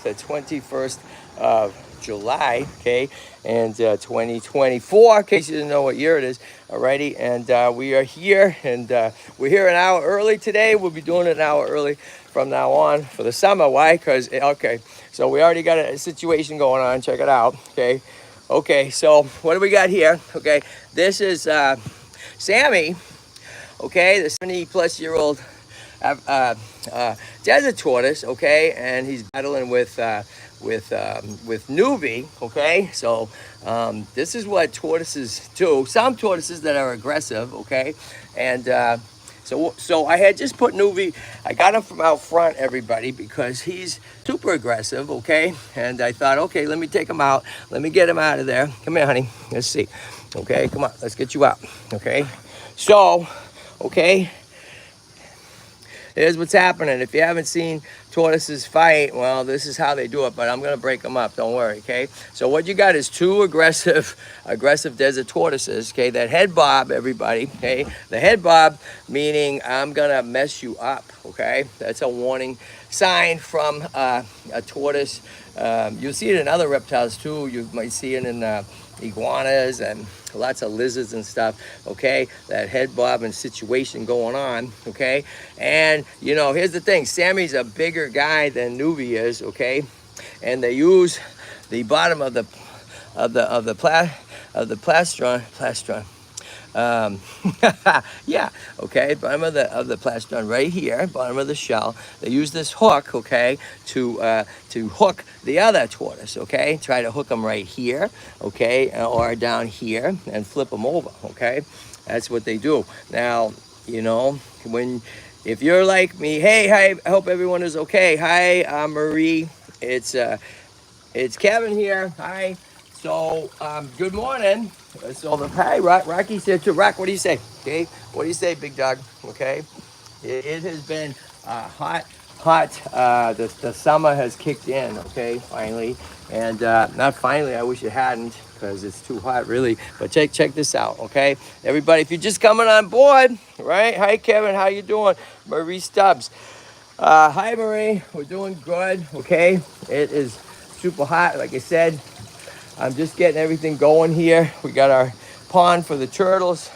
the 21st of July, okay, and 2024, in case you didn't know what year it is, alrighty, and we are here, and we're here an hour early today. We'll be doing it an hour early from now on for the summer. Why? Because, okay, so we already got a situation going on. Check it out, okay. Okay, so what do we got here? Okay, this is Sammy, okay, the 70-plus-year-old desert tortoise, okay, and he's battling with newbie, okay. So this is what tortoises do. Some tortoises that are aggressive, okay, and so I had just put newbie. I got him from out front, everybody, because he's super aggressive, okay. And I thought, okay, let me take him out. Let me get him out of there. Come here, honey. Let's see. Okay, come on. Let's get you out. Okay. So, okay. Here's what's happening. If you haven't seen tortoises fight, well, this is how they do it, but I'm going to break them up. Don't worry, okay? So what you got is two aggressive desert tortoises, okay, that head bob, everybody, okay? The head bob, meaning I'm going to mess you up, okay? That's a warning sign from a tortoise. You'll see it in other reptiles, too. You might see it in iguanas and lots of lizards and stuff, okay? That head bobbing situation going on, okay? And, you know, here's the thing. Sammy's a bigger guy than Newbie is, okay? And they use the bottom of the plastron. Yeah, okay, bottom of the plastron right here, bottom of the shell. They use this hook, okay, to hook the other tortoise, okay. Try to hook them right here, okay, or down here, and flip them over, okay. That's what they do. Now, you know, if you're like me, hey, hi, I hope everyone is okay. Hi, Marie. It's Kevin here. Hi. So, good morning. So, hi, Rocky's here too. Rock, what do you say? Okay, what do you say, big dog? Okay, it has been hot. The summer has kicked in. Okay, finally, and not finally. I wish it hadn't, because it's too hot, really. But check this out. Okay, everybody, if you're just coming on board, right? Hi, Kevin. How you doing? Marie Stubbs. Hi, Marie. We're doing good. Okay, it is super hot, like I said. I'm just getting everything going here. We got our pond for the turtles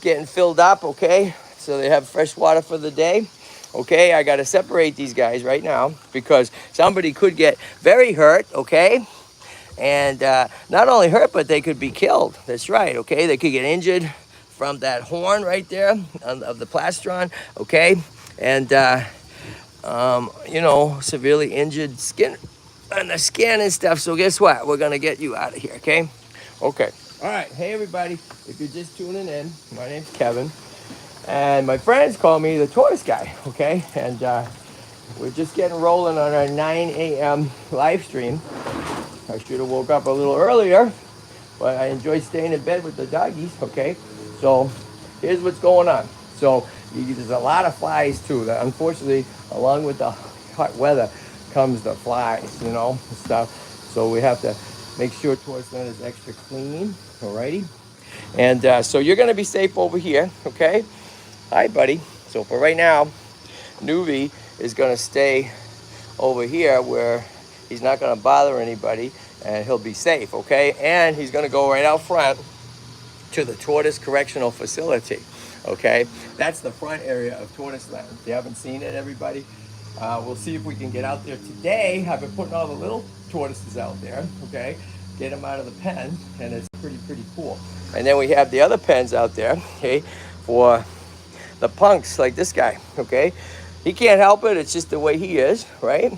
getting filled up, okay? So they have fresh water for the day. Okay, I got to separate these guys right now because somebody could get very hurt, okay? And not only hurt, but they could be killed. That's right, okay? They could get injured from that horn right there of the plastron, okay? And, you know, severely injured skin on the skin and stuff. So guess what? We're going to get you out of here, okay? Okay. All right. Hey, everybody. If you're just tuning in, my name's Kevin. And my friends call me the Tortoise Guy, okay? And we're just getting rolling on our 9 a.m. live stream. I should have woke up a little earlier, but I enjoy staying in bed with the doggies, okay? So here's what's going on. So there's a lot of flies, too. That unfortunately, along with the hot weather, comes the flies, you know, and stuff. So we have to make sure Tortoiseland is extra clean, alrighty? And so you're going to be safe over here, okay? Hi, buddy. So for right now, Newbie is going to stay over here where he's not going to bother anybody, and he'll be safe, okay? And he's going to go right out front to the Tortoise Correctional Facility, okay? That's the front area of Tortoiseland. If you haven't seen it, everybody, we'll see if we can get out there today. I've been putting all the little tortoises out there, okay? Get them out of the pen, and it's pretty cool. And then we have the other pens out there, okay, for the punks like this guy, okay? He can't help it. It's just the way he is, right?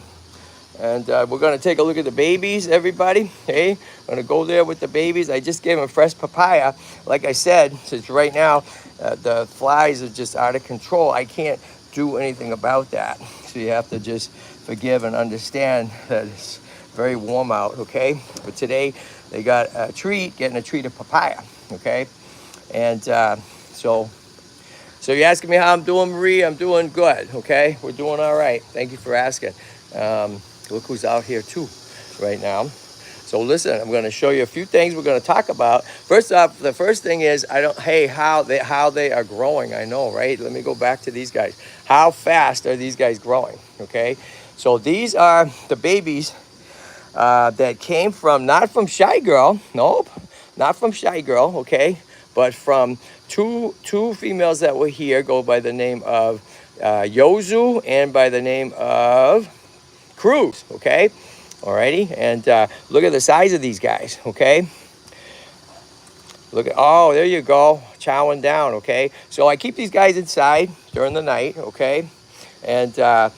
And we're going to take a look at the babies, everybody, okay? I'm going to go there with the babies. I just gave him fresh papaya. Like I said, since right now the flies are just out of control, I can't do anything about that. So you have to just forgive and understand that it's very warm out, okay? But today they got a treat, getting a treat of papaya, okay? And so you're asking me how I'm doing, Marie? I'm doing good, okay? We're doing all right. Thank you for asking. Look who's out here too right now. So listen, I'm going to show you a few things we're going to talk about. First off, the first thing is how they are growing. I know, right? Let me go back to these guys. How fast are these guys growing? Okay, So these are the babies that came from, not from Shy Girl, nope, not from Shy Girl, okay, but from two females that were here, go by the name of Yozu and by the name of Cruz, okay, alrighty, and look at the size of these guys, okay. Look at, oh, there you go, chowing down, okay. So I keep these guys inside during the night, okay, and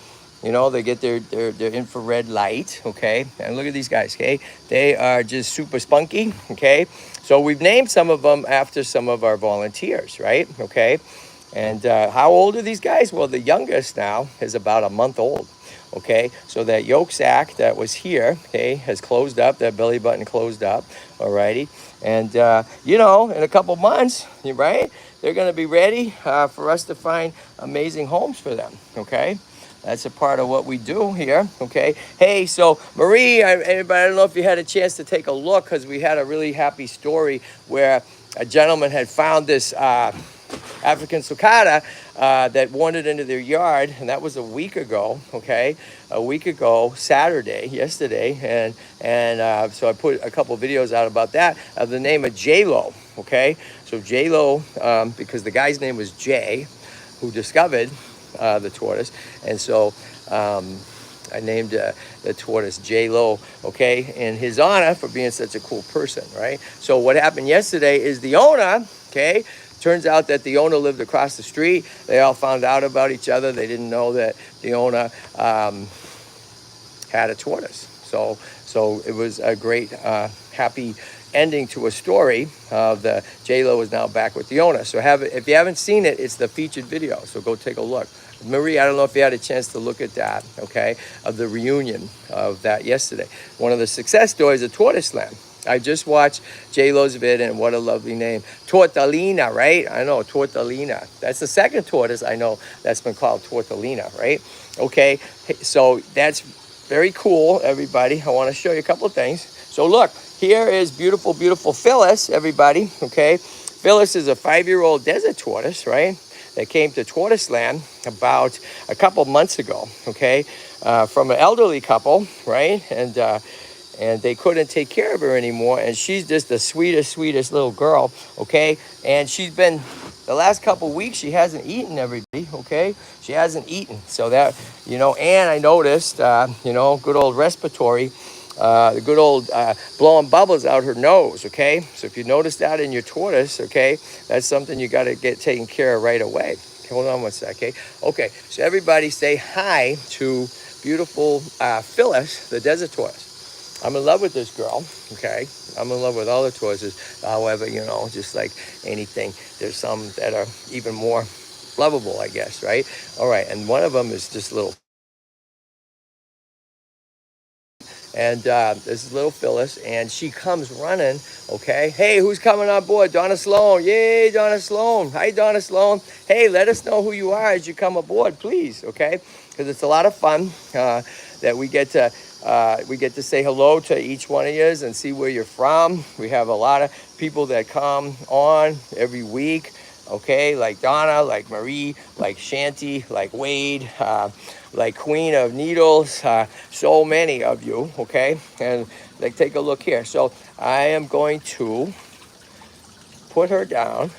you know, they get their infrared light, okay? And look at these guys, okay? They are just super spunky, okay? So we've named some of them after some of our volunteers, right? Okay? And how old are these guys? Well, the youngest now is about a month old, okay? So that yolk sac that was here, okay, has closed up, that belly button closed up, alrighty? And, you know, in a couple months, right, they're gonna be ready for us to find amazing homes for them, okay? That's a part of what we do here, okay? Hey, so Marie, everybody, I don't know if you had a chance to take a look, because we had a really happy story where a gentleman had found this African sulcata that wandered into their yard, and that was a week ago, okay? A week ago, Saturday, yesterday, and so I put a couple videos out about that, of the name of J-Lo, okay? So J-Lo, because the guy's name was Jay, who discovered the tortoise, and so I named the tortoise J-Lo, okay, in his honor for being such a cool person, right? So what happened yesterday is the owner, okay, turns out that the owner lived across the street. They all found out about each other. They didn't know that the owner had a tortoise. So it was a great, happy ending to a story of the J-Lo is now back with the owner. So if you haven't seen it, it's the featured video. So go take a look. Marie, I don't know if you had a chance to look at that, okay, of the reunion of that yesterday. One of the success stories of Tortoiseland. I just watched J-Lo's vid, and what a lovely name. Tortolina, right? I know, Tortolina. That's the second tortoise I know that's been called Tortolina, right? Okay, so that's very cool, everybody. I want to show you a couple of things. So look, here is beautiful, beautiful Phyllis, everybody, okay? Phyllis is a 5-year-old desert tortoise, right? That came to Tortoiseland about a couple months ago, okay? From an elderly couple, right? And they couldn't take care of her anymore. And she's just the sweetest, sweetest little girl, okay? And she's been, the last couple weeks, she hasn't eaten, everybody, okay? She hasn't eaten. So that, you know, and I noticed, you know, good old respiratory, the good old blowing bubbles out her nose, okay? So if you notice that in your tortoise, okay, that's something you got to get taken care of right away. Hold on one sec, okay? Okay, so everybody say hi to beautiful Phyllis, the desert tortoise. I'm in love with this girl, okay? I'm in love with all the tortoises. However, you know, just like anything, there's some that are even more lovable, I guess, right? All right, and one of them is this little, and this is little Phyllis, and she comes running, okay? Hey, who's coming on board? Donna Sloan. Yay, Donna Sloan. Hi, Donna Sloan. Hey, let us know who you are as you come aboard, please, okay? Because it's a lot of fun that we get to say hello to each one of you and see where you're from. We have a lot of people that come on every week, okay? Like Donna, like Marie, like Shanti, like Wade, like Queen of Needles, so many of you, okay? And like, take a look here. So I am going to put her down.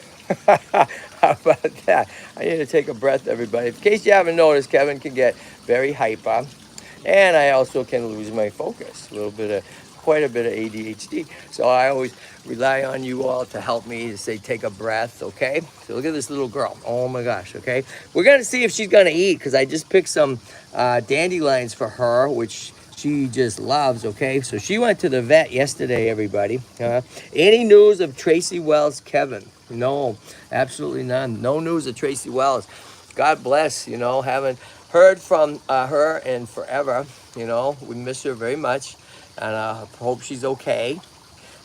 How about that? I need to take a breath, everybody. In case you haven't noticed, Kevin can get very hyper. And I also can lose my focus, quite a bit of ADHD. So I always rely on you all to help me to say, take a breath, okay? So look at this little girl. Oh my gosh, okay? We're gonna see if she's gonna eat, because I just picked some dandelions for her, which she just loves, okay? So she went to the vet yesterday, everybody. Any news of Tracy Wells, Kevin? No, absolutely none. No news of Tracy Wells. God bless, you know, haven't heard from her in forever, you know. We miss her very much, and I hope she's okay.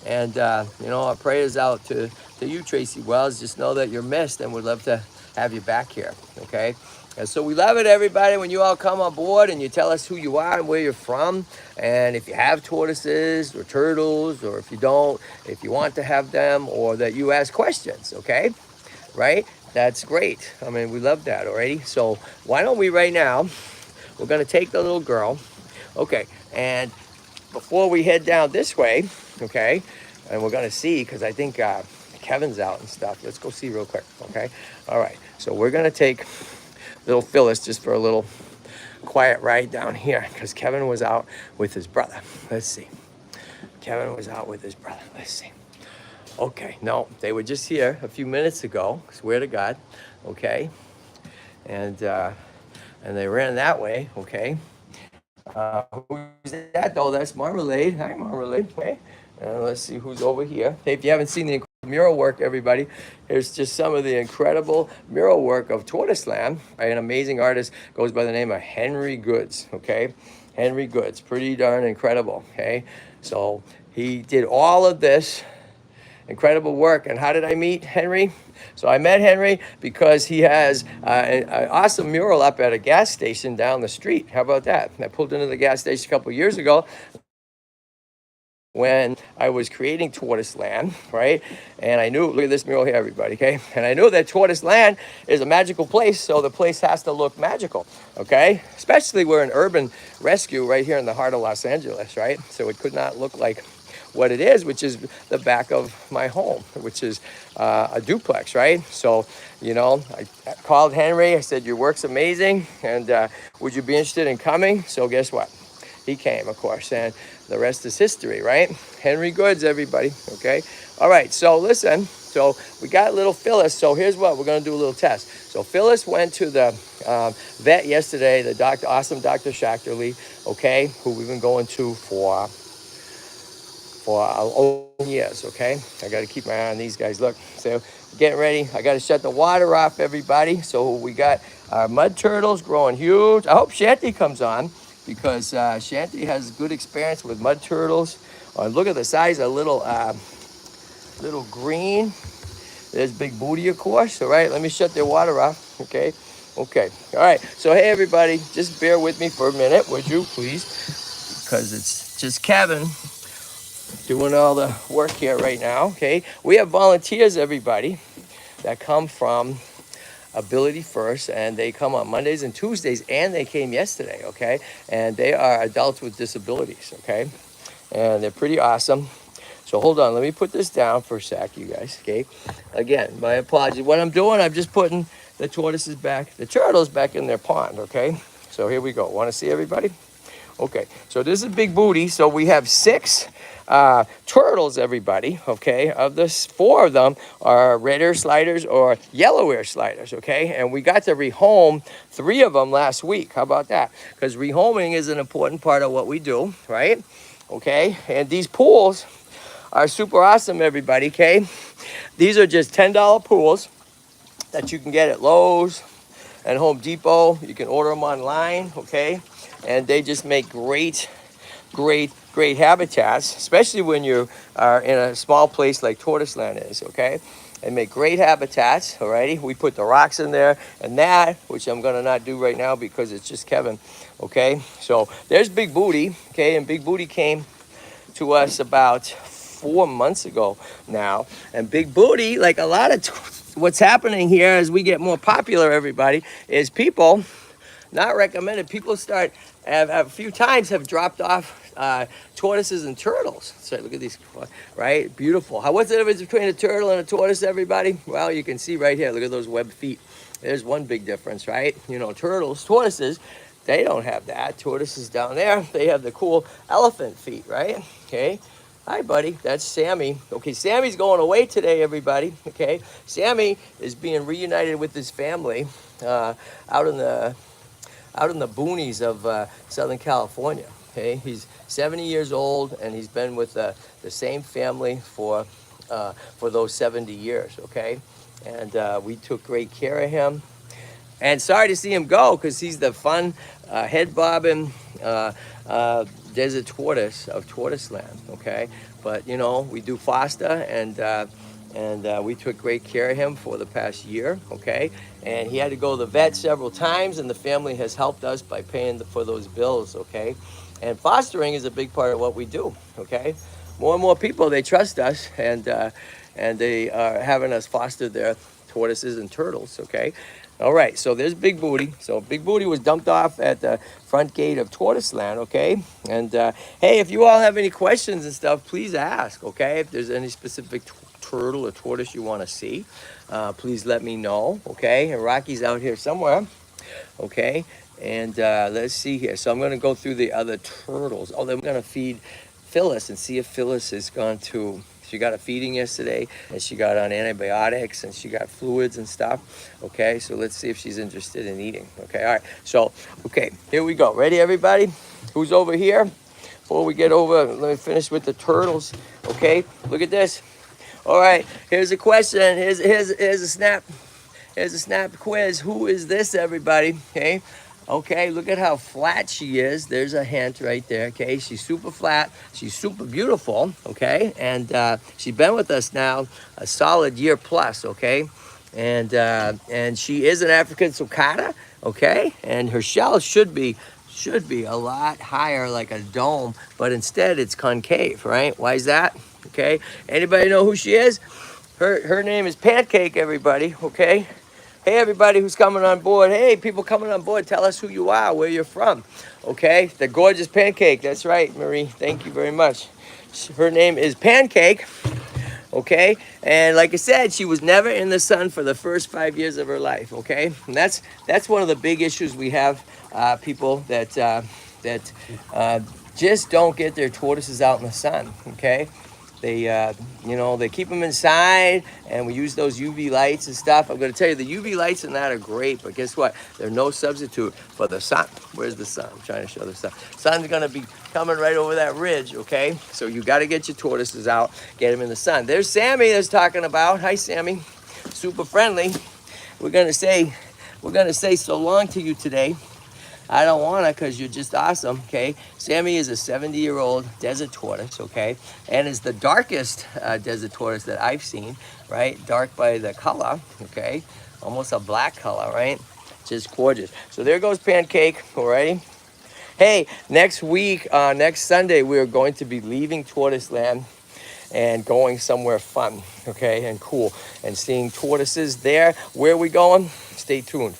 And, you know, our prayers out to you, Tracy Wells. Just know that you're missed, and we'd love to have you back here, okay? And so we love it, everybody, when you all come on board and you tell us who you are and where you're from. And if you have tortoises or turtles, or if you don't, if you want to have them, or that you ask questions, okay? Right? That's great. I mean, we love that already. So why don't we right now we're gonna take the little girl, okay, and before we head down this way, okay, and we're gonna see, because I think Kevin's out and stuff. Let's go see real quick, okay? All right, so we're gonna take little Phyllis just for a little quiet ride down here, because Kevin was out with his brother. Let's see. Kevin was out with his brother. Let's see. Okay, no, they were just here a few minutes ago, swear to God, okay? And they ran that way, okay? Who's that though? That's Marmalade. Hi, Marmalade. Okay. Let's see who's over here. Hey, if you haven't seen the mural work, everybody, here's just some of the incredible mural work of Tortoiseland by an amazing artist, goes by the name of Henry Goods, okay? Henry Goods, pretty darn incredible, okay? So he did all of this incredible work. And how did I meet Henry? So I met Henry because he has an awesome mural up at a gas station down the street. How about that? I pulled into the gas station a couple of years ago when I was creating Tortoiseland, right? And I knew, look at this mural here, everybody, okay? And I knew that Tortoiseland is a magical place, so the place has to look magical, okay? Especially we're an urban rescue right here in the heart of Los Angeles, right? So it could not look like what it is, which is the back of my home, which is a duplex, right? So, you know, I called Henry. I said, your work's amazing, and would you be interested in coming? So guess what? He came, of course, and the rest is history, right? Henry Goods, everybody, okay? All right, so listen. So we got little Phyllis. So here's what we're going to do, a little test. So Phyllis went to the vet yesterday, the doctor, awesome Dr. Schachterly, okay, who we've been going to for years, okay? I got to keep my eye on these guys. Look, so getting ready. I got to shut the water off, everybody. So we got our mud turtles growing huge. I hope Shanty comes on because Shanty has good experience with mud turtles. Look at the size of little green. There's Big Booty, of course. All right, let me shut their water off, okay? Okay, all right. So, hey, everybody, just bear with me for a minute, would you, please? Because it's just Kevin doing all the work here right now, okay? We have volunteers, everybody, that come from Ability First, and they come on Mondays and Tuesdays, and they came yesterday, okay? And they are adults with disabilities, okay? And they're pretty awesome. So hold on, let me put this down for a sec, you guys, okay? Again, my apologies. What I'm doing, I'm just putting the tortoises back, the turtles back in their pond, okay? So here we go. Want to see everybody? Okay, so this is Big Booty. So we have 6 turtles, everybody, okay? Of this, 4 of them are red ear sliders or yellow ear sliders, okay? And we got to rehome 3 of them last week. How about that? Because rehoming is an important part of what we do, right? Okay, and these pools are super awesome, everybody, okay? These are just $10 pools that you can get at Lowe's and Home Depot. You can order them online, okay? And they just make great habitats, especially when you are in a small place like Tortoiseland is, okay? They make great habitats, alrighty? We put the rocks in there and that, which I'm gonna not do right now because it's just Kevin, okay? So there's Big Booty, okay? And Big Booty came to us about 4 months ago now. And Big Booty, like a lot of what's happening here as we get more popular, everybody, is people not recommended. People have a few times have dropped off tortoises and turtles. So look at these, right? Beautiful. What's the difference between a turtle and a tortoise, everybody? Well, you can see right here. Look at those webbed feet. There's one big difference, right? You know, tortoises, they don't have that. Tortoises down there, they have the cool elephant feet, right? Okay. Hi, buddy. That's Sammy. Okay, Sammy's going away today, everybody. Okay, Sammy is being reunited with his family out in the boonies of Southern California. Okay, he's 70 years old, and he's been with the same family for those 70 years. Okay, and we took great care of him. And sorry to see him go because he's the fun head bobbing desert tortoise of Tortoiseland, okay? But, you know, we do foster, and we took great care of him for the past year, okay? And he had to go to the vet several times, and the family has helped us by paying for those bills, okay? And fostering is a big part of what we do, okay? More and more people, they trust us, and they are having us foster their tortoises and turtles, okay? All right, so there's Big Booty. So Big Booty was dumped off at the front gate of Tortoiseland, okay? And hey, if you all have any questions and stuff, please ask, okay? If there's any specific turtle or tortoise you want to see, please let me know, okay? And Rocky's out here somewhere, okay? And let's see here. So I'm going to go through the other turtles. Oh, then we're going to feed Phyllis and see if Phyllis is going to... She got a feeding yesterday, and she got on antibiotics, and she got fluids and stuff. Okay, so let's see if she's interested in eating. Okay, all right. So, okay, here we go. Ready, everybody? Who's over here? Before we get over, let me finish with the turtles. Okay, look at this. All right, here's a question. Here's a snap. Here's a snap quiz. Who is this, everybody? Okay. Okay, look at how flat she is. There's a hint right there, okay? She's super flat. She's super beautiful, okay? And she's been with us now a solid year plus, okay? And she is an African sulcata, okay? And her shell should be a lot higher, like a dome, but instead it's concave, right? Why is that? Okay, anybody know who she is? Her name is Pancake, everybody, okay? Hey, everybody who's coming on board. Hey, people coming on board, tell us who you are, where you're from, okay? The gorgeous Pancake, that's right, Marie. Thank you very much. Her name is Pancake, okay? And like I said, she was never in the sun for the first 5 years of her life, okay? And that's one of the big issues we have, people that just don't get their tortoises out in the sun, okay? They, they keep them inside, and we use those UV lights and stuff. I'm going to tell you, the UV lights and that are great, but guess what? They're no substitute for the sun. Where's the sun? I'm trying to show the sun. Sun's going to be coming right over that ridge, okay? So you got to get your tortoises out, get them in the sun. There's Sammy that's talking about. Hi, Sammy. Super friendly. We're going to say so long to you today. I don't want to because you're just awesome, okay? Sammy is a 70-year-old desert tortoise, okay? And is the darkest desert tortoise that I've seen, right? Dark by the color, okay? Almost a black color, right? Just gorgeous. So there goes Pancake, alrighty? Hey, next week, next Sunday, we're going to be leaving Tortoiseland and going somewhere fun, okay, and cool, and seeing tortoises there. Where are we going? Stay tuned.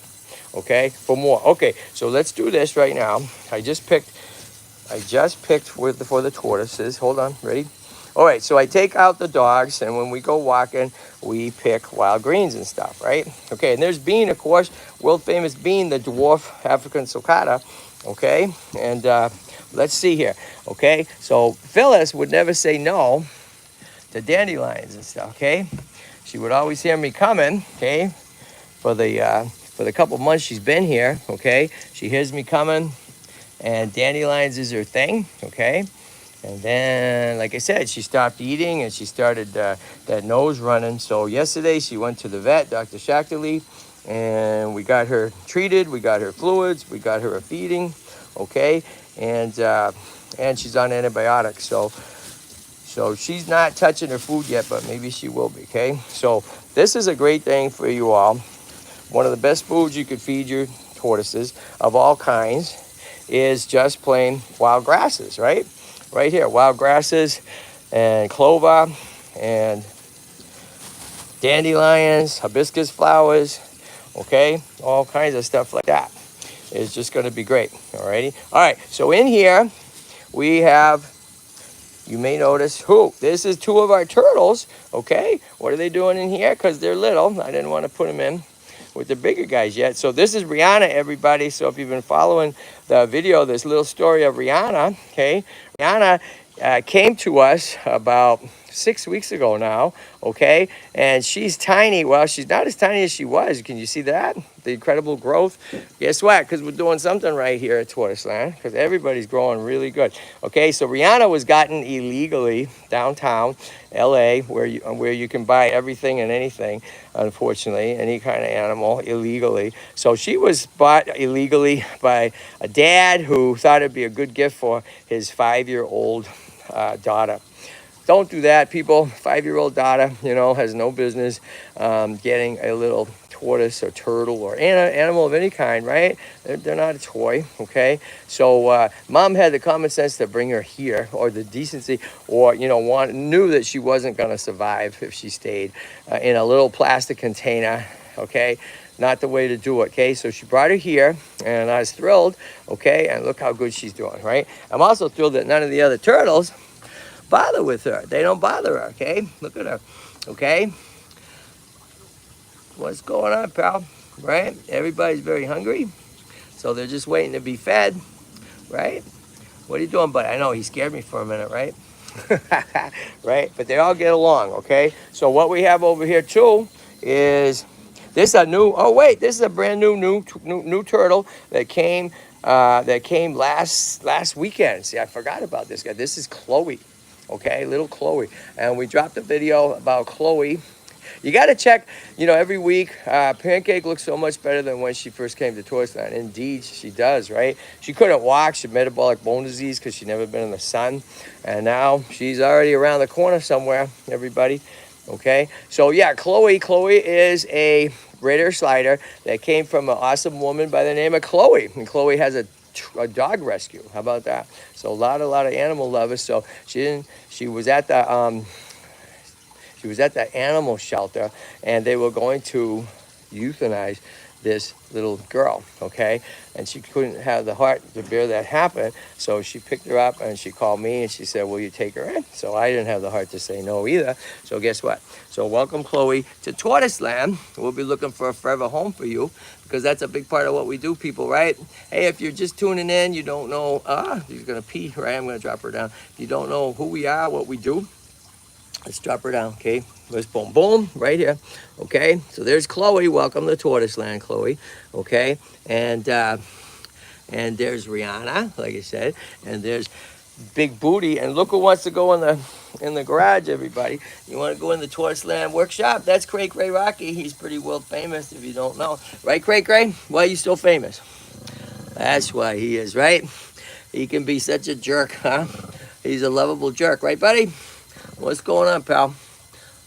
Okay, for more. Okay, so let's do this right now. I just picked for the tortoises. Hold on, ready? All right, so I take out the dogs, and when we go walking, we pick wild greens and stuff, right? Okay, and there's Bean, of course, world famous Bean, the dwarf African sulcata. Okay, and let's see here. Okay, so Phyllis would never say no to dandelions and stuff. Okay, she would always hear me coming. Okay, for the couple months she's been here, okay? She hears me coming, and dandelions is her thing, okay? And then, like I said, she stopped eating, and she started that nose running. So yesterday, she went to the vet, Dr. Shaktali, and we got her treated, we got her fluids, we got her a feeding, okay? And she's on antibiotics, so she's not touching her food yet, but maybe she will be, okay? So this is a great thing for you all. One of the best foods you could feed your tortoises of all kinds is just plain wild grasses, right? Right here, wild grasses and clover and dandelions, hibiscus flowers, okay? All kinds of stuff like that. It's just going to be great, alrighty? All right, so in here we have, you may notice, this is two of our turtles, okay? What are they doing in here? Because they're little. I didn't want to put them in with the bigger guys yet. So this is Rihanna, everybody. So if you've been following the video, this little story of Rihanna, okay? Rihanna came to us about 6 weeks ago now, okay? And she's tiny. Well, she's not as tiny as she was. Can you see that? The incredible growth. Guess what? Because we're doing something right here at Tortoiseland, because everybody's growing really good. Okay, so Rihanna was gotten illegally downtown LA, where you can buy everything and anything, unfortunately, any kind of animal illegally. So she was bought illegally by a dad who thought it'd be a good gift for his 5-year-old daughter. Don't do that, people. 5-year-old daughter, has no business getting a little tortoise or turtle or animal of any kind, right? They're not a toy, okay? So mom had the common sense to bring her here, or the decency, or, knew that she wasn't going to survive if she stayed in a little plastic container, okay? not the way to do it, okay? So she brought her here, and I was thrilled, okay? And look how good she's doing, right? I'm also thrilled that none of the other turtles bother with her. They don't bother her, okay? Look at her, okay? What's going on, pal? Right? Everybody's very hungry, so they're just waiting to be fed, right? What are you doing, buddy? I know he scared me for a minute, right? Right? But they all get along, okay? So what we have over here too is this a new. Oh wait, this is a brand new turtle that came last weekend. See, I forgot about this guy. This is Chloe, okay, little Chloe, and we dropped a video about Chloe. You got to check, every week. Pancake looks so much better than when she first came to Tortoiseland. Indeed, she does, right? She couldn't walk. She had metabolic bone disease because she'd never been in the sun. And now she's already around the corner somewhere, everybody. Okay? So, yeah, Chloe is a Raider slider that came from an awesome woman by the name of Chloe. And Chloe has a dog rescue. How about that? So, a lot of animal lovers. So, she was at the... She was at the animal shelter, and they were going to euthanize this little girl, okay? And she couldn't have the heart to bear that happen, so she picked her up, and she called me, and she said, will you take her in? So I didn't have the heart to say no either. So guess what? So welcome, Chloe, to Tortoiseland. We'll be looking for a forever home for you, because that's a big part of what we do, people, right? Hey, if you're just tuning in, you don't know, you're going to pee, right? I'm going to drop her down. If you don't know who we are, what we do, let's drop her down, okay? Let's boom, boom, right here, okay? So there's Chloe. Welcome to Tortoiseland, Chloe, okay? And there's Rihanna, like I said, and there's Big Booty. And look who wants to go in the garage, everybody. You want to go in the Tortoiseland workshop? That's Cray Cray Rocky. He's pretty world famous, if you don't know. Right, Cray Cray? Why are you so famous? That's why he is, right? He can be such a jerk, huh? He's a lovable jerk, right, buddy? What's going on, pal?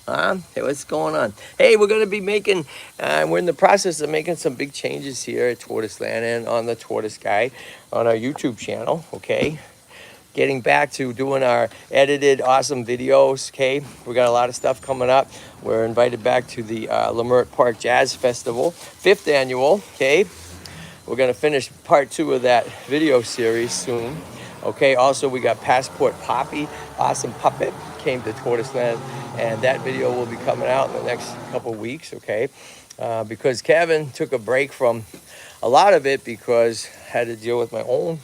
Hey, what's going on? Hey, we're going to be making, we're in the process of making some big changes here at Tortoiseland and on the Tortoise Guy on our YouTube channel, okay? Getting back to doing our edited, awesome videos, okay? We got a lot of stuff coming up. We're invited back to the Leimert Park Jazz Festival, 5th annual, okay? We're going to finish part 2 of that video series soon. Okay, also we got Passport Poppy, awesome puppet, came to Tortoiseland, and that video will be coming out in the next couple weeks, okay? Because Kevin took a break from a lot of it because I had to deal with my own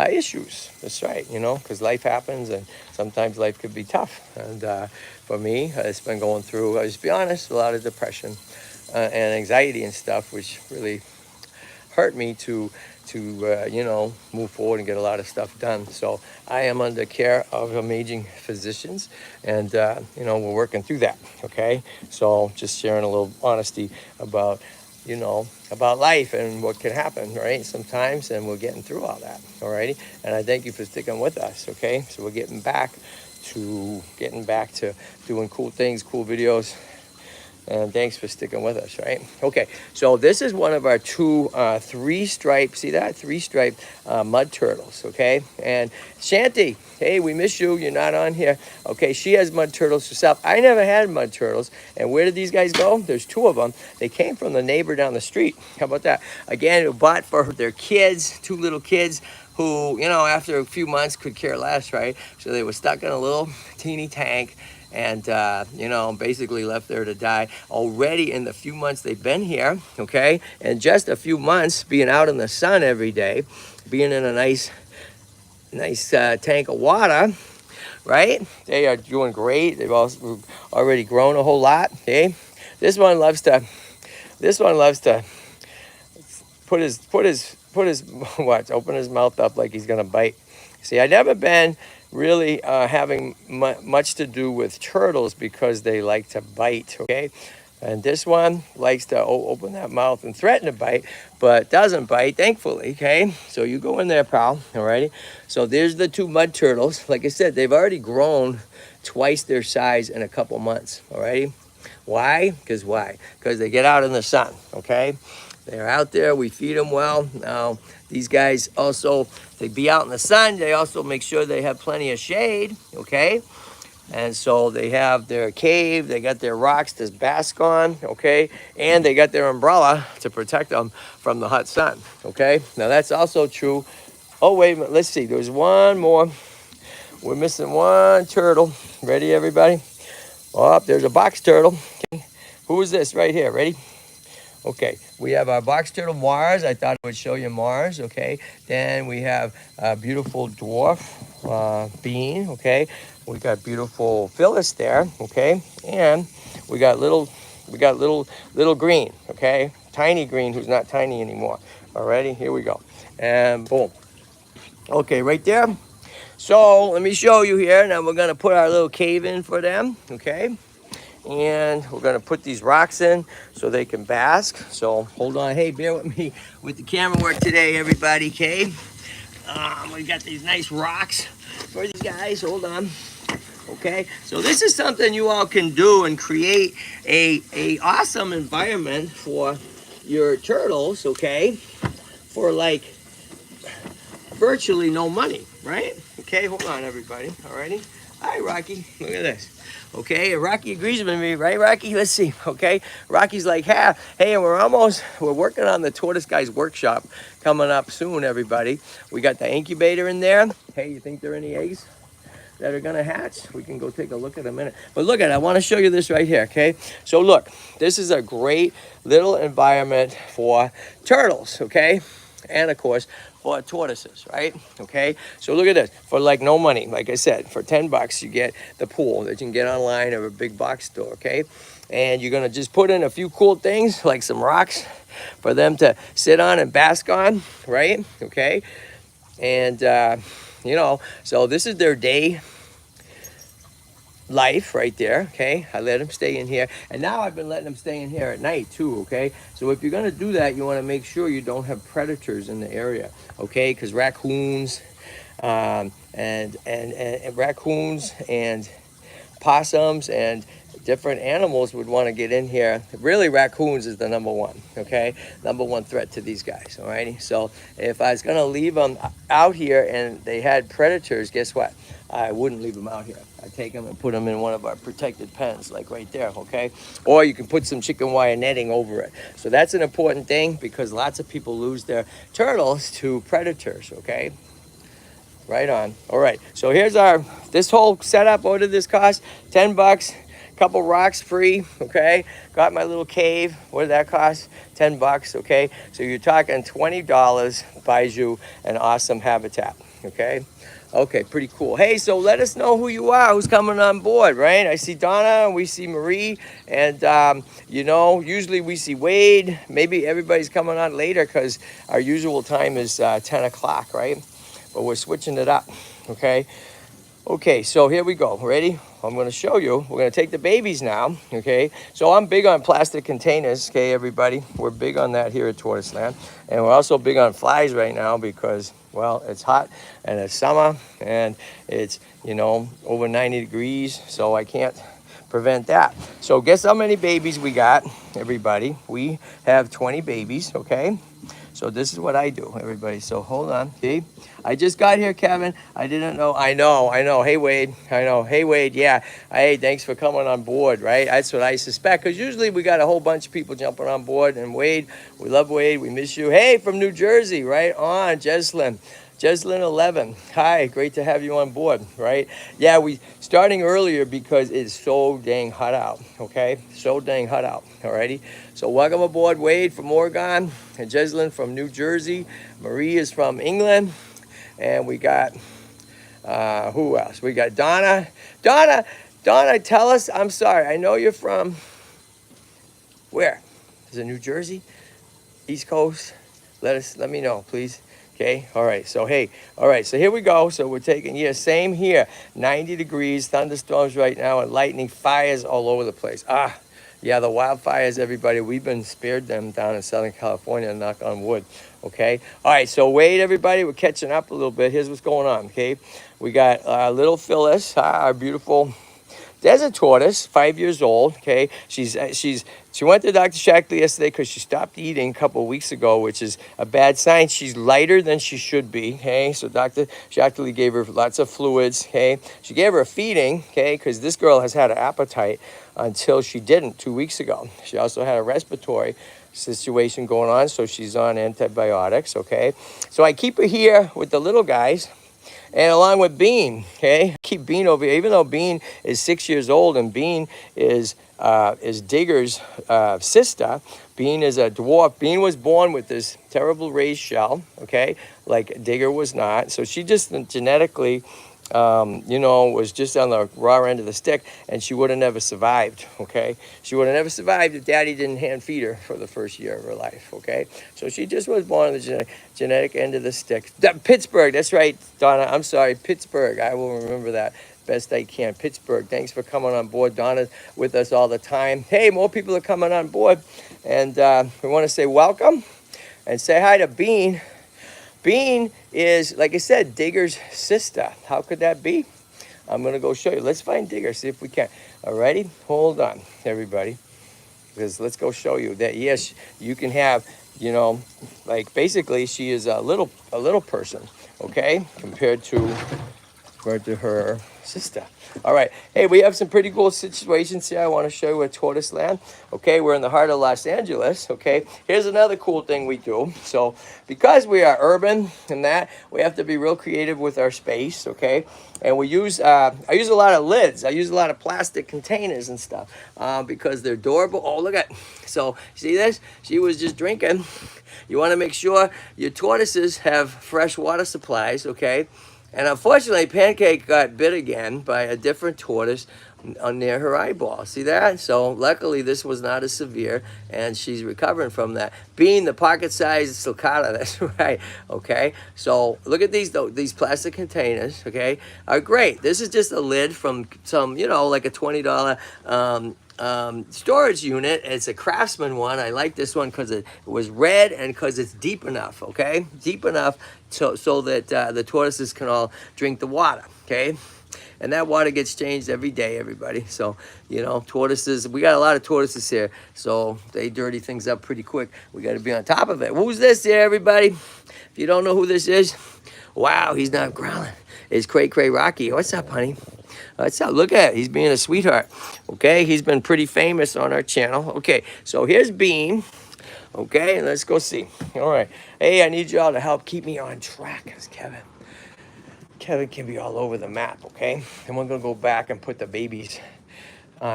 issues. That's right, because life happens, and sometimes life could be tough. And for me, it's been going through, I'll just be honest, a lot of depression and anxiety and stuff, which really hurt me to move forward and get a lot of stuff done. So I am under care of amazing physicians, and we're working through that, okay? So just sharing a little honesty about about life and what can happen, right, sometimes, and we're getting through all that, alrighty? And I thank you for sticking with us, okay? So we're getting back to doing cool things, cool videos. And thanks for sticking with us, right? Okay, so this is one of our 2 3-stripe, see that? 3-stripe mud turtles, okay? And Shanty, hey, we miss you. You're not on here. Okay, she has mud turtles herself. I never had mud turtles. And where did these guys go? There's 2 of them. They came from the neighbor down the street. How about that? Again, bought for their kids, 2 little kids who, after a few months could care less, right? So they were stuck in a little teeny tank, and basically left there to die. Already in the few months they've been here, okay, and just a few months being out in the sun every day, being in a nice tank of water, right? They are doing great. They've also already grown a whole lot. Okay, this one loves to put his open his mouth up like he's gonna bite. See, I've never been really having much to do with turtles because they like to bite, okay? And this one likes to open that mouth and threaten to bite, but doesn't bite, thankfully, okay? So you go in there, pal, alrighty? So there's the 2 mud turtles. Like I said, they've already grown twice their size in a couple months, alrighty? Why? Because they get out in the sun, okay? They're out there, we feed them well. Now, these guys also, they be out in the sun, they also make sure they have plenty of shade, okay? And so they have their cave, they got their rocks to bask on, okay? And they got their umbrella to protect them from the hot sun, okay? Now that's also true. Oh, wait a minute, let's see, there's one more. We're missing one turtle. Ready, everybody? Oh, there's a box turtle. Okay. Who is this right here? Ready? Okay, we have our box turtle Mars. I thought I would show you Mars, okay? Then we have a beautiful dwarf bean, okay? We got beautiful Phyllis there, okay? And we got little green, okay? Tiny green who's not tiny anymore. Alrighty, here we go. And boom. Okay, right there. So let me show you here. Now we're gonna put our little cave in for them, okay? And we're gonna put these rocks in so they can bask. So hold on, hey, bear with me with the camera work today, everybody, okay? We got these nice rocks for these guys, hold on. Okay, so this is something you all can do and create a awesome environment for your turtles, okay? For like virtually no money, right? Okay, hold on, everybody, alrighty? Hi, Rocky, look at this. Okay, Rocky agrees with me, right, Rocky? Let's see, okay? Rocky's like, hey, we're working on the Tortoise Guy's workshop coming up soon, everybody. We got the incubator in there. Hey, you think there are any eggs that are gonna hatch? We can go take a look at a minute. But look at it, I wanna show you this right here, okay? So look, this is a great little environment for turtles, okay? And of course, for tortoises, right? Okay, so look at this. For like no money, like I said, for 10 bucks, you get the pool that you can get online or a big box store, okay? And you're gonna just put in a few cool things, like some rocks for them to sit on and bask on, right? Okay, and you know, so this is their day life right there, okay? I let them stay in here, and now I've been letting them stay in here at night too, okay? So if you're gonna do that, you wanna make sure you don't have predators in the area, okay? Because raccoons and raccoons and possums and different animals would want to get in here. Really, raccoons is the number one, okay? Number one threat to these guys, all righty? So if I was gonna leave them out here and they had predators, guess what? I wouldn't leave them out here. I'd take them and put them in one of our protected pens, like right there, okay? Or you can put some chicken wire netting over it. So that's an important thing because lots of people lose their turtles to predators, okay? Right on. All right, so here's this whole setup. What did this cost? 10 bucks, couple rocks free, okay? Got my little cave. What did that cost? 10 bucks, okay? So you're talking $20 buys you an awesome habitat, okay? Okay, pretty cool. Hey, so let us know who you are, who's coming on board, right? I see Donna, we see Marie, and you know, usually we see Wade. Maybe everybody's coming on later because our usual time is 10 o'clock, right? But we're switching it up, okay? Okay, so here we go. Ready? I'm going to show you. We're going to take the babies now, okay? So I'm big on plastic containers, okay, everybody? We're big on that here at Tortoiseland. And we're also big on flies right now because, well, it's hot and it's summer and it's, you know, over 90 degrees, so I can't prevent that. So guess how many babies we got, everybody? We have 20 babies, okay? So this is what I do, everybody. So hold on. See, I just got here, Kevin. I didn't know. I know. Hey, Wade. I know. Hey, Wade. Yeah. Hey, thanks for coming on board, right? That's what I suspect. Because usually we got a whole bunch of people jumping on board. And Wade, we love Wade. We miss you. Hey, from New Jersey, right on, Jeslyn. Jeslyn 11, hi, great to have you on board, right? Yeah, we starting earlier because it's so dang hot out, okay? So dang hot out, alrighty? So welcome aboard, Wade from Oregon, and Jeslyn from New Jersey. Marie is from England, and we got, who else? We got Donna. Donna, tell us, I'm sorry, I know you're from, where? Is it New Jersey? East Coast? Let me know, please. Okay, all right, so hey, all right, so here we go. So we're taking, yeah, same here, 90 degrees, thunderstorms right now, and lightning, fires all over the place. Yeah, the wildfires, everybody, we've been spared them down in Southern California, knock on wood, okay? All right, so wait, everybody, we're catching up a little bit. Here's what's going on, okay? We got little Phyllis, our beautiful desert tortoise, 5 years old, okay? She's She went to Dr. Shackley yesterday because she stopped eating a couple of weeks ago, which is a bad sign. She's lighter than she should be, okay? So Dr. Shackley gave her lots of fluids, okay? She gave her a feeding, okay? Because this girl has had an appetite until she didn't 2 weeks ago. She also had a respiratory situation going on, so she's on antibiotics, okay? So I keep her here with the little guys, and along with Bean, okay? Keep Bean over here, even though Bean is 6 years old and Bean is Digger's sister. Bean is a dwarf. Bean was born with this terrible raised shell, okay? Like Digger was not. So she just genetically, was just on the raw end of the stick, and she would have never survived, okay? She would have never survived if Daddy didn't hand feed her for the first year of her life, okay? So she just was born on the genetic end of the stick. Pittsburgh, that's right, Donna. I'm sorry, Pittsburgh. I will remember that best I can. Pittsburgh, thanks for coming on board. Donna's with us all the time. Hey, more people are coming on board, and we want to say welcome and say hi to Bean. Bean is, like I said, Digger's sister. How could that be? I'm going to go show you. Let's find Digger, see if we can. Alrighty? Hold on, everybody. Because let's go show you that, yes, you can have, like basically she is a little person, okay, compared to her sister. All right. Hey, we have some pretty cool situations here I want to show you at Tortoiseland. Okay, we're in the heart of Los Angeles. Okay, here's another cool thing we do. So because we are urban and that, we have to be real creative with our space. Okay, and we use, I use a lot of lids. I use a lot of plastic containers and stuff because they're durable. Oh, look at, so see this? She was just drinking. You want to make sure your tortoises have fresh water supplies, okay? And unfortunately, Pancake got bit again by a different tortoise near her eyeball. See that? So luckily, this was not as severe, and she's recovering from that. Being the pocket-sized sulcata, that's right. Okay. So look at these though. These plastic containers. Okay, are great. This is just a lid from some, like a $20 storage unit. It's a Craftsman one. I like this one because it was red and because it's deep enough, okay? Deep enough so that the tortoises can all drink the water, okay? And that water gets changed every day, everybody. So, tortoises, we got a lot of tortoises here, so they dirty things up pretty quick. We got to be on top of it. Who's this here, everybody? If you don't know who this is, wow, he's not growling. It's Cray Cray Rocky. What's up, honey? What's up? Look at it. He's being a sweetheart. Okay, he's been pretty famous on our channel. Okay, so here's Bean. Okay, and let's go see. All right. Hey, I need y'all to help keep me on track, because Kevin can be all over the map, okay? And we're going to go back and put the babies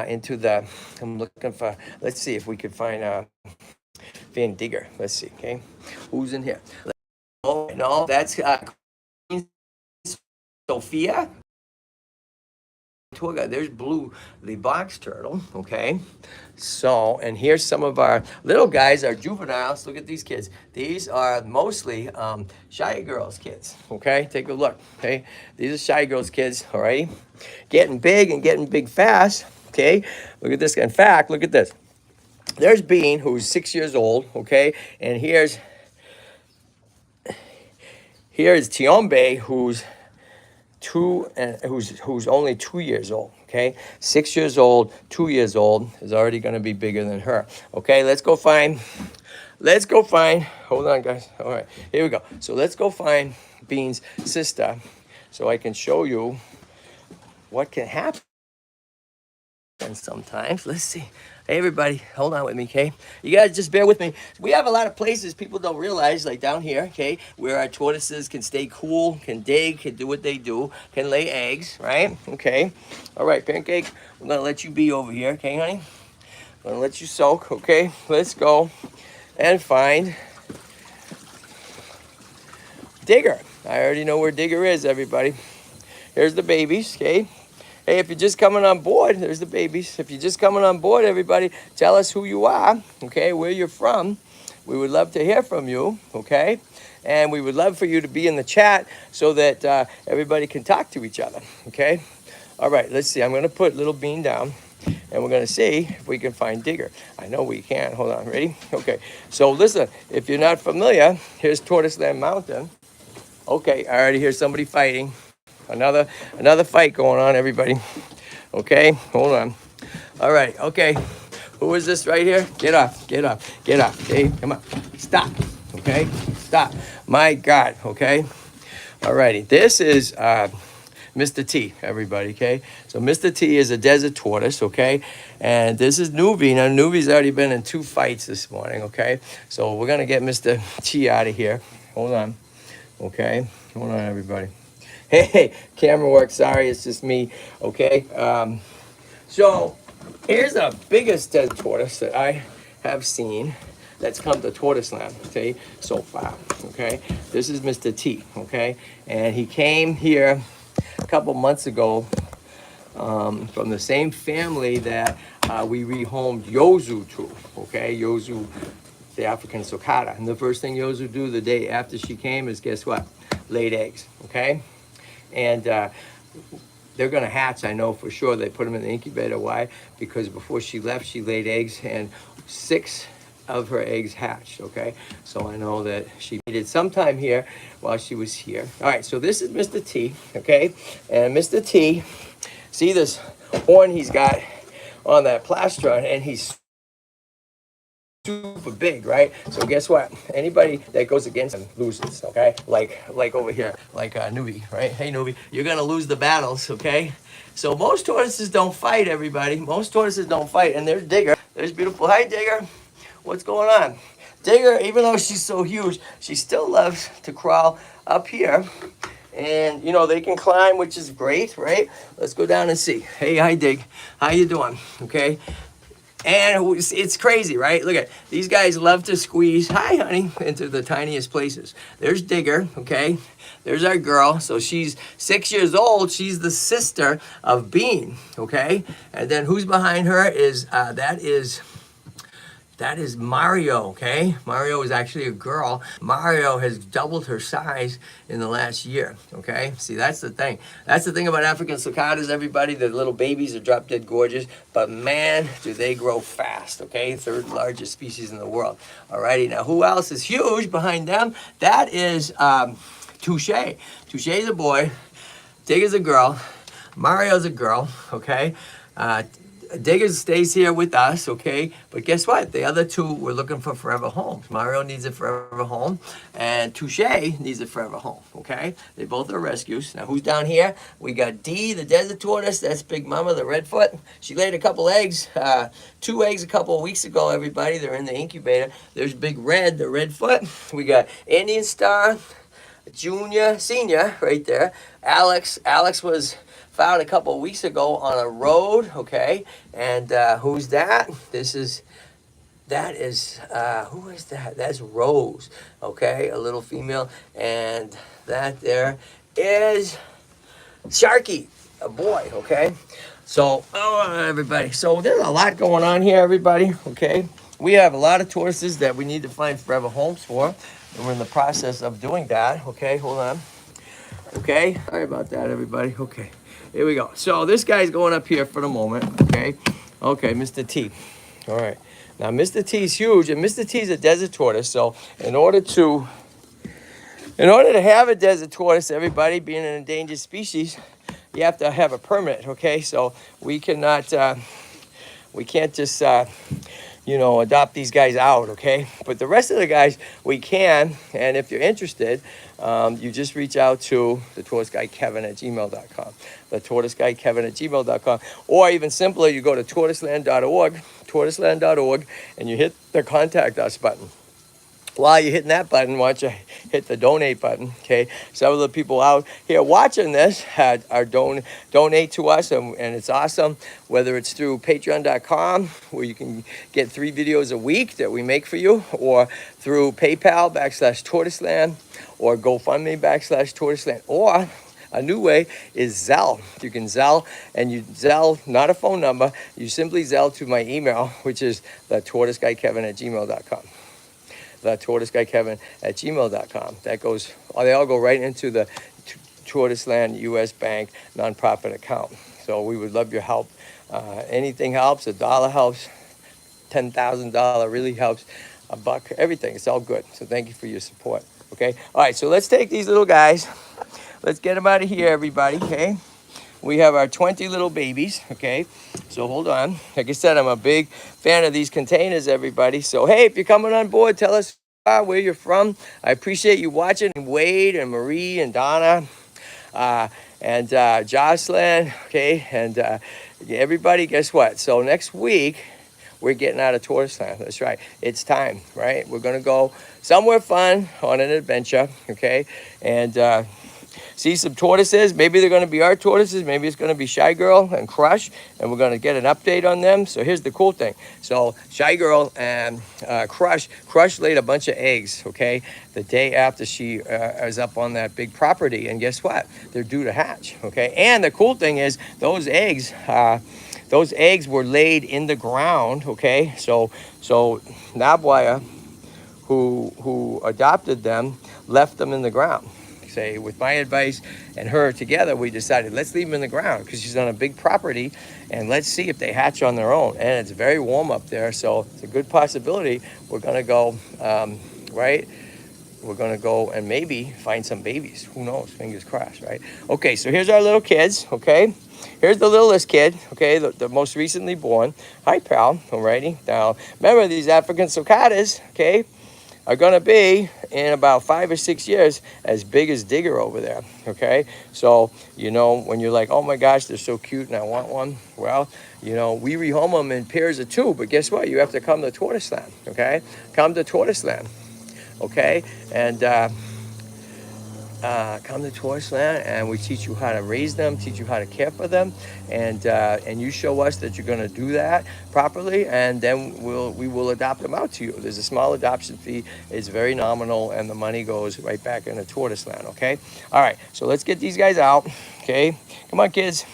into the, I'm looking for, let's see if we could find Van Digger. Let's see, okay? Who's in here? Oh, no, that's Sophia. Tour guide. There's Blue, the box turtle, okay? So, and here's some of our little guys, our juveniles. Look at these kids. These are mostly Shy Girls kids, okay? Take a look, okay? These are Shy Girls kids, all right? Getting big fast, okay? Look at this. In fact, look at this. There's Bean, who's 6 years old, okay? And here's Tiombe, who's who's only 2 years old, okay? 6 years old, 2 years old is already going to be bigger than her. Okay, let's go find, hold on, guys. All right, here we go. So let's go find Bean's sister so I can show you what can happen sometimes. Let's see. Hey, everybody, hold on with me, okay? You guys just bear with me. We have a lot of places people don't realize, like down here, okay, where our tortoises can stay cool, can dig, can do what they do, can lay eggs, right? Okay. All right, Pancake, I'm going to let you be over here, okay, honey? I'm going to let you soak, okay? Let's go and find Digger. I already know where Digger is, everybody. Here's the babies, okay? Hey, if you're just coming on board, there's the babies. If you're just coming on board, everybody, tell us who you are, okay, where you're from. We would love to hear from you, okay? And we would love for you to be in the chat so that everybody can talk to each other, okay? All right, let's see. I'm going to put little Bean down, and we're going to see if we can find Digger. I know we can. Hold on. Ready? Okay. So listen, if you're not familiar, here's Tortoiseland Mountain. Okay, I already hear somebody fighting. Another fight going on, everybody. Okay, hold on. All right, okay. Who is this right here? Get off, get off, get off. Okay, come on. Stop. Okay, stop. My God. Okay. Alrighty. This is Mr. T, everybody, okay? So Mr. T is a desert tortoise, okay? And this is Newbie. Now, Newbie's already been in 2 fights this morning, okay? So we're going to get Mr. T out of here. Hold on, okay? Hold on, everybody. Hey, camera work. Sorry, it's just me, okay? So here's the biggest desert tortoise that I have seen that's come to Tortoiseland, okay, so far, okay? This is Mr. T, okay? And he came here a couple months ago from the same family that we rehomed Yozu to, okay? Yozu, the African sulcata. And the first thing Yozu do the day after she came is, guess what? Laid eggs, okay? And they're gonna hatch, I know for sure. They put them in the incubator. Why? Because before she left, she laid eggs, and 6 of her eggs hatched, okay? So I know that she needed some time here while she was here. All right, so this is Mr. T, okay? And Mr. T, see this horn he's got on that plastron, and he's super big, right? So guess what? Anybody that goes against him loses, okay? Like over here, like Newbie, right? Hey, Newbie, you're gonna lose the battles, okay? So most tortoises don't fight, everybody. Most tortoises don't fight, and there's Digger. There's beautiful. Hi, Digger. What's going on? Digger, even though she's so huge, she still loves to crawl up here. And, you know, they can climb, which is great, right? Let's go down and see. Hey, hi, Dig. How you doing? Okay. And it's crazy, right? Look at these guys love to squeeze, hi, honey, into the tiniest places. There's Digger, okay? There's our girl. So she's 6 years old. She's the sister of Bean, okay? And then who's behind her is, that is Mario, okay? Mario is actually a girl. Mario has doubled her size in the last year, okay? See, that's the thing. That's the thing about African sulcatas, everybody. The little babies are drop dead gorgeous, but man, do they grow fast, okay? 3rd largest species in the world. Alrighty, now who else is huge behind them? That is Touche. Touche is a boy. Dig is a girl. Mario's a girl, okay? Digger stays here with us, okay? But guess what? The other 2 were looking for forever homes. Mario needs a forever home, and Touche needs a forever home, okay? They both are rescues. Now, who's down here? We got Dee, the desert tortoise. That's Big Mama, the redfoot. She laid a couple eggs, 2 eggs a couple of weeks ago, everybody. They're in the incubator. There's Big Red, the redfoot. We got Indian Star, Junior, Senior, right there. Alex was found a couple of weeks ago on a road, okay? And who's that? Who is that? That's Rose, okay? A little female. And that there is Sharky, a boy, okay? So, everybody. So there's a lot going on here, everybody, okay? We have a lot of tortoises that we need to find forever homes for. And we're in the process of doing that, okay? Hold on. Okay? Sorry about that, everybody. Okay. Here we go. So this guy's going up here for the moment, okay? Okay, Mr. T. All right. Now, Mr. T's huge, and Mr. T's a desert tortoise. So in order to have a desert tortoise, everybody, being an endangered species, you have to have a permit, okay? So we cannot, we can't just, adopt these guys out, okay? But the rest of the guys, we can. And if you're interested, you just reach out to the Tortoise Guy Kevin at gmail.com. The Tortoise Guy Kevin at gmail.com. Or even simpler, you go to tortoiseland.org, and you hit the contact us button. While you're hitting that button, why don't you hit the donate button, okay? Some of the people out here watching this are donate to us, and it's awesome, whether it's through patreon.com, where you can get 3 videos a week that we make for you, or through PayPal /Tortoiseland, or GoFundMe /Tortoiseland, or a new way is Zelle. You can Zelle, and you Zelle, not a phone number, you simply Zelle to my email, which is thetortoiseguyKevin at gmail.com. The Tortoise Guy Kevin at gmail.com. They all go right into the Tortoiseland U.S. Bank nonprofit account. So we would love your help. Anything helps. $1 helps. $10,000 really helps. $1, everything. It's all good. So thank you for your support. Okay. All right. So let's take these little guys. Let's get them out of here, everybody. Okay. we have our 20 little babies, okay? So hold on. Like I said, I'm a big fan of these containers, everybody. So, hey, if you're coming on board, tell us where you're from. I appreciate you watching. Wade and Marie and Donna and Jocelyn, okay? And everybody, guess what? So next week, we're getting out of Tortoiseland. That's right. It's time, right? We're going to go somewhere fun on an adventure, okay? And see some tortoises. Maybe they're going to be our tortoises. Maybe it's going to be Shy Girl and Crush, and we're going to get an update on them. So here's the cool thing. So Shy Girl and Crush laid a bunch of eggs, okay, the day after she was up on that big property. And guess what? They're due to hatch, okay? And the cool thing is those eggs were laid in the ground, okay? So Nabwaya, who adopted them, left them in the ground. Say, with my advice and her together, we decided let's leave them in the ground because she's on a big property, and let's see if they hatch on their own. And it's very warm up there, so it's a good possibility we're gonna go, right? We're gonna go and maybe find some babies. Who knows? Fingers crossed, right? Okay, so here's our little kids, okay? Here's the littlest kid, okay, the most recently born. Hi, pal, alrighty. Now, remember these African sulcatas, okay, are going to be, in about 5 or 6 years, as big as Digger over there, okay? So, you know, when you're like, oh my gosh, they're so cute and I want one, well, you know, we rehome them in pairs of 2, but guess what? You have to come to Tortoiseland, okay? Come to Tortoiseland, okay? And come to Tortoiseland, and we teach you how to raise them, teach you how to care for them, and you show us that you're going to do that properly, and then we will adopt them out to you. There's a small adoption fee. It's very nominal, and the money goes right back into Tortoiseland, okay? All right, so let's get these guys out, okay? Come on, kids.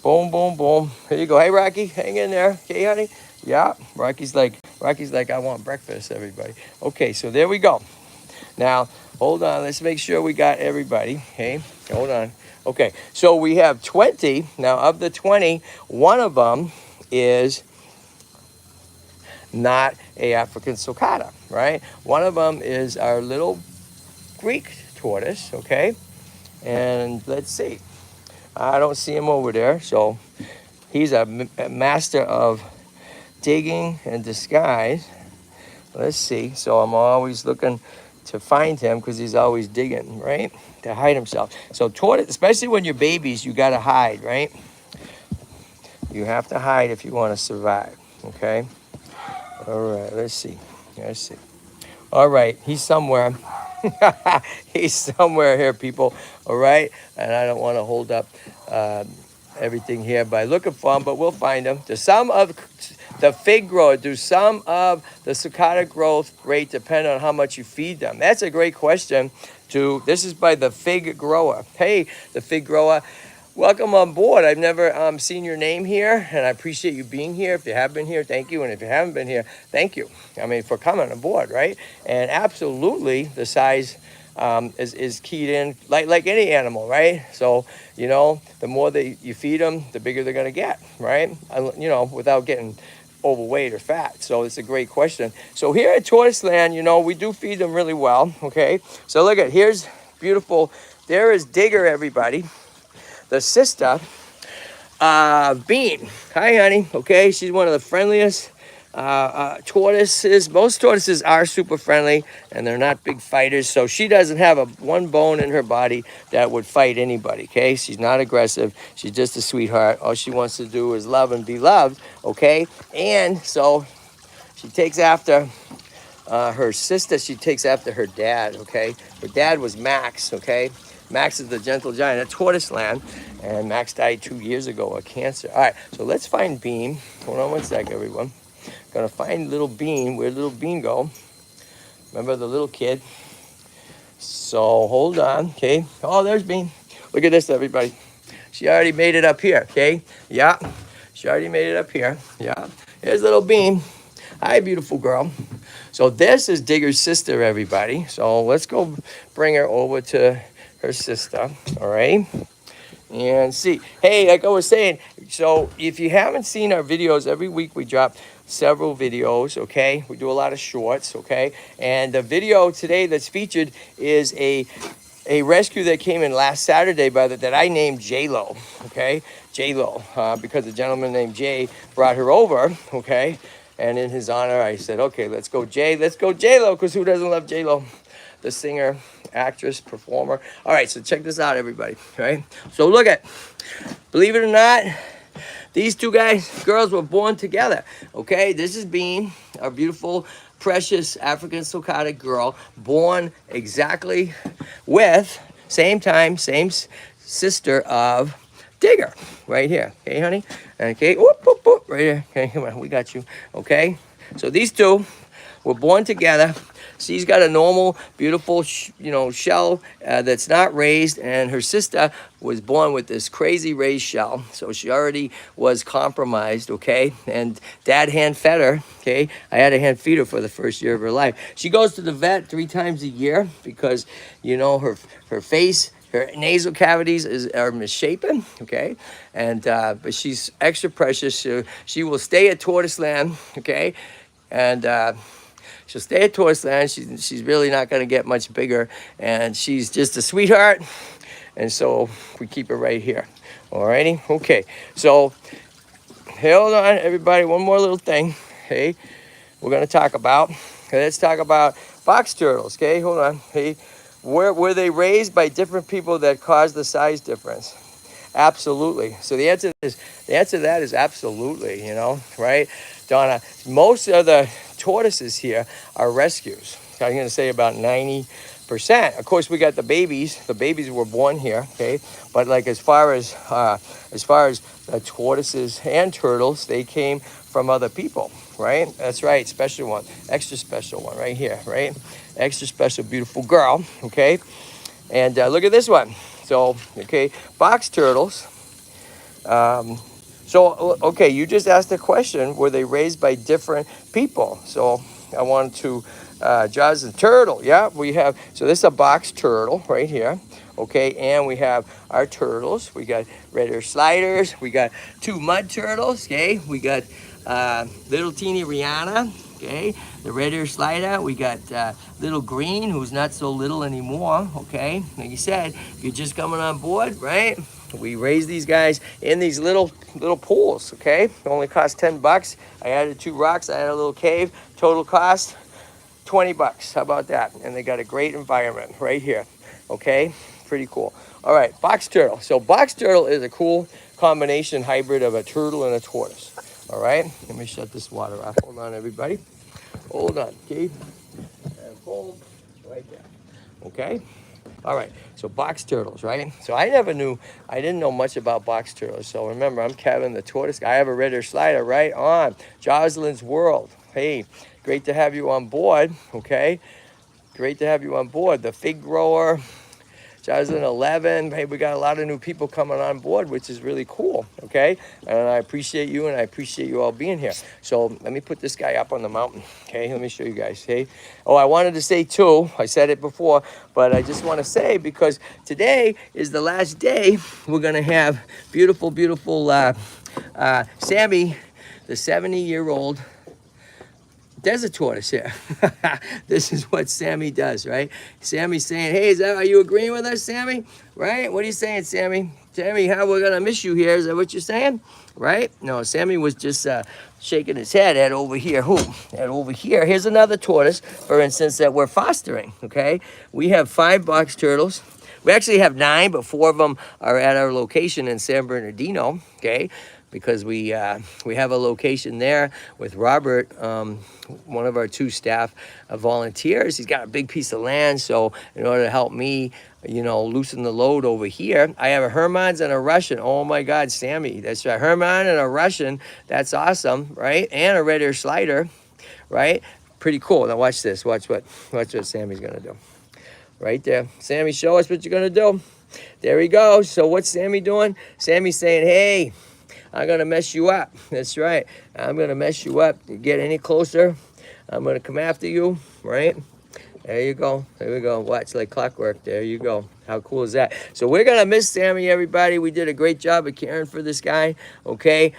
Boom, boom, boom. Here you go. Hey, Rocky, hang in there. Okay, honey? Yeah, Rocky's like, I want breakfast, everybody. Okay, so there we go. Now, hold on. Let's make sure we got everybody. Okay, hold on. Okay, so we have 20. Now, of the 20, one of them is not a African sulcata, right? One of them is our little Greek tortoise, okay? And let's see. I don't see him over there, so he's a master of digging and disguise. Let's see. So I'm always looking to find him because he's always digging, right? To hide himself. So tortoise, especially when you're babies, you got to hide, right? You have to hide if you want to survive, okay? All right, let's see. All right, he's somewhere. He's somewhere here, people, all right? And I don't want to hold up everything here by looking for him, but we'll find him. Do some of the fig grower, do some of the sulcata growth rate depend on how much you feed them? That's a great question. This is by the fig grower. Hey, the fig grower, welcome on board. I've never seen your name here, and I appreciate you being here. If you have been here, thank you. And if you haven't been here, thank you. I mean, for coming aboard, right? And absolutely, the size is keyed in like any animal, right? So, you know, the more that you feed them, the bigger they're going to get, right? You know, without getting overweight or fat. So it's a great question. So here at Tortoiseland, you know, we do feed them really well, okay? So look at, here's beautiful. There is Digger, everybody. The sister, Bean. Hi, honey. Okay, she's one of the friendliest tortoises. Most tortoises are super friendly, and they're not big fighters. So she doesn't have one bone in her body that would fight anybody, okay? She's not aggressive. She's just a sweetheart. All she wants to do is love and be loved, okay? And so she takes after her sister. She takes after her dad, okay? Her dad was Max, okay? Max is the gentle giant at Tortoiseland, and Max died 2 years ago of cancer. All right, so let's find Bean. Hold on one sec, everyone. Gonna find little Bean. Where'd little Bean go? Remember the little kid? So hold on, okay? Oh, there's Bean. Look at this, everybody. She already made it up here, okay? Yeah, she already made it up here. Yeah, here's little Bean. Hi, beautiful girl. So this is Digger's sister, everybody. So let's go bring her over to her sister, all right? And see. Hey, like I was saying, so if you haven't seen our videos, every week we drop several videos, okay? We do a lot of shorts, okay? And the video today that's featured is a a rescue that came in last Saturday that I named J-Lo, okay? J-Lo, because a gentleman named Jay brought her over, okay? And in his honor, I said, okay, let's go J-Lo, because who doesn't love J-Lo? The singer, actress, performer. All right, so check this out, everybody, right? So look at, believe it or not, these two girls were born together, okay? This is Bean, our beautiful, precious African sulcata girl, born exactly with, same time, same sister of Digger, right here, okay, honey? Okay, whoop, whoop, whoop, right here, okay, come on, we got you, okay? So these two were born together. She's got a normal, beautiful, shell that's not raised, and her sister was born with this crazy raised shell, so she already was compromised, okay? And Dad hand fed her, okay? I had to hand feed her for the first year of her life. She goes to the vet 3 times a year because, her face, her nasal cavities are misshapen, okay? And but she's extra precious. She will stay at Tortoiseland, okay? And she'll stay at Tortoiseland. She's really not going to get much bigger, and she's just a sweetheart. And so we keep her right here. Alrighty, okay. So hold on, everybody. One more little thing. Hey, we're going to talk about. Let's talk about box turtles. Okay, hold on. Hey, were they raised by different people that caused the size difference? Absolutely. So the answer to that is absolutely. Right, Donna? Most of the tortoises here are rescues. I'm going to say about 90%. Of course, we got the babies. The babies were born here. Okay, but like as far as the tortoises and turtles, they came from other people. Right? That's right. Special one, extra special one, right here. Right? Extra special, beautiful girl. Okay, and look at this one. So, okay, box turtles. Okay, you just asked a question, were they raised by different people? So I wanted to, Jaws the turtle, yeah, we have, so this is a box turtle right here, okay, and we have our turtles. We got red ear sliders, we got 2 mud turtles, okay, we got little teeny Rihanna, okay, the red ear slider. We got little green, who's not so little anymore, okay. Like you said, if you're just coming on board, right? We raise these guys in these little pools, okay? It only cost $10. I added 2 rocks, I had a little cave. Total cost $20. How about that? And they got a great environment right here, okay? Pretty cool. All right, box turtle. So box turtle is a cool combination hybrid of a turtle and a tortoise. All right, let me shut this water off. Hold on, everybody. Hold on, okay? And boom, right there. Okay? All right, so box turtles, right? So I didn't know much about box turtles. So remember, I'm Kevin, the tortoise guy. I have a red ear slider right on Jocelyn's World. Hey, great to have you on board, okay? Great to have you on board. The fig grower, 2011. Hey, we got a lot of new people coming on board, which is really cool, okay? And I appreciate you, and I appreciate you all being here. So let me put this guy up on the mountain, okay? Let me show you guys, hey? Oh, I wanted to say too, I said it before, but I just want to say, because today is the last day, we're going to have beautiful, beautiful Sammy, the 70-year-old desert tortoise here. This is what Sammy does, right? Sammy's saying, hey, are you agreeing with us, Sammy? Right? What are you saying, Sammy? Sammy, how we're going to miss you here. Is that what you're saying? Right? No, Sammy was just shaking his head at over here. Who? At over here. Here's another tortoise, for instance, that we're fostering, okay? We have 5 box turtles. We actually have 9, but 4 of them are at our location in San Bernardino, okay? Because we have a location there with Robert, one of our 2 staff volunteers. He's got a big piece of land, so in order to help me, loosen the load over here, I have a Hermans and a Russian. Oh my God, Sammy, that's right, Herman and a Russian. That's awesome, right? And a red ear slider, right? Pretty cool. Now watch this. Watch what Sammy's gonna do. Right there, Sammy, show us what you're gonna do. There he goes. So what's Sammy doing? Sammy's saying, hey, I'm going to mess you up. That's right. I'm going to mess you up. You get any closer, I'm going to come after you, right? There you go. There we go. Watch like clockwork. There you go. How cool is that? So we're gonna miss Sammy, everybody. We did a great job of caring for this guy. Okay,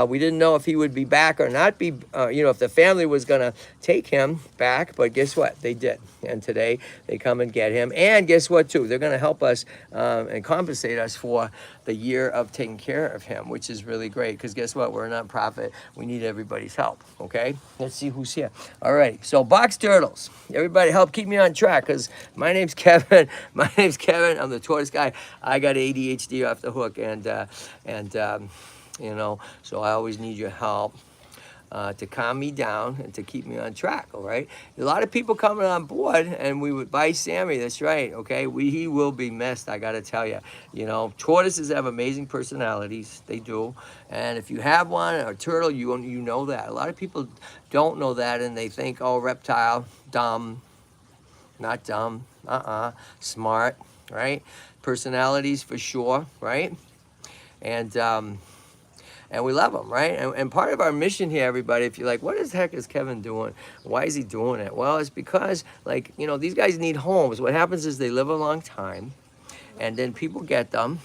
we didn't know if he would be back or not be. You know, if the family was gonna take him back, but guess what? They did. And today they come and get him. And guess what? Too, they're gonna help us and compensate us for the year of taking care of him, which is really great. Because guess what? We're a nonprofit. We need everybody's help. Okay. Let's see who's here. All right. So box turtles. Everybody help keep me on track because my name's Kevin. My name's Kevin. I'm the Tortoise Guy. I got ADHD off the hook, and you know, so I always need your help to calm me down and to keep me on track. All right. A lot of people coming on board, and we would buy Sammy. That's right. Okay. He will be missed. I got to tell you. You know, tortoises have amazing personalities. They do. And if you have one, a turtle, you know that. A lot of people don't know that, and they think, oh, reptile, dumb. Not dumb. Smart. Right. Personalities for sure. Right. And we love them, right? And part of our mission here, everybody, if you're like, what the heck is Kevin doing? Why is he doing it? Well, it's because, like, you know, these guys need homes. What happens is they live a long time, and then people get them,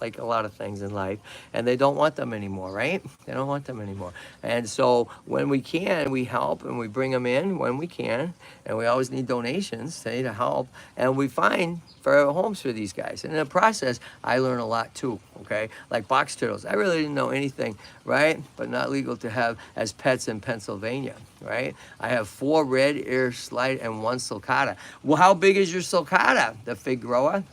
like a lot of things in life, and they don't want them anymore, right? They don't want them anymore. And so when we can, we help, and we bring them in when we can, and we always need donations to help, and we find for homes for these guys. And in the process, I learn a lot too, okay? Like box turtles. I really didn't know anything, right? But not legal to have as pets in Pennsylvania, right? I have 4 red ear slide and 1 sulcata. Well, how big is your sulcata, the fig grower?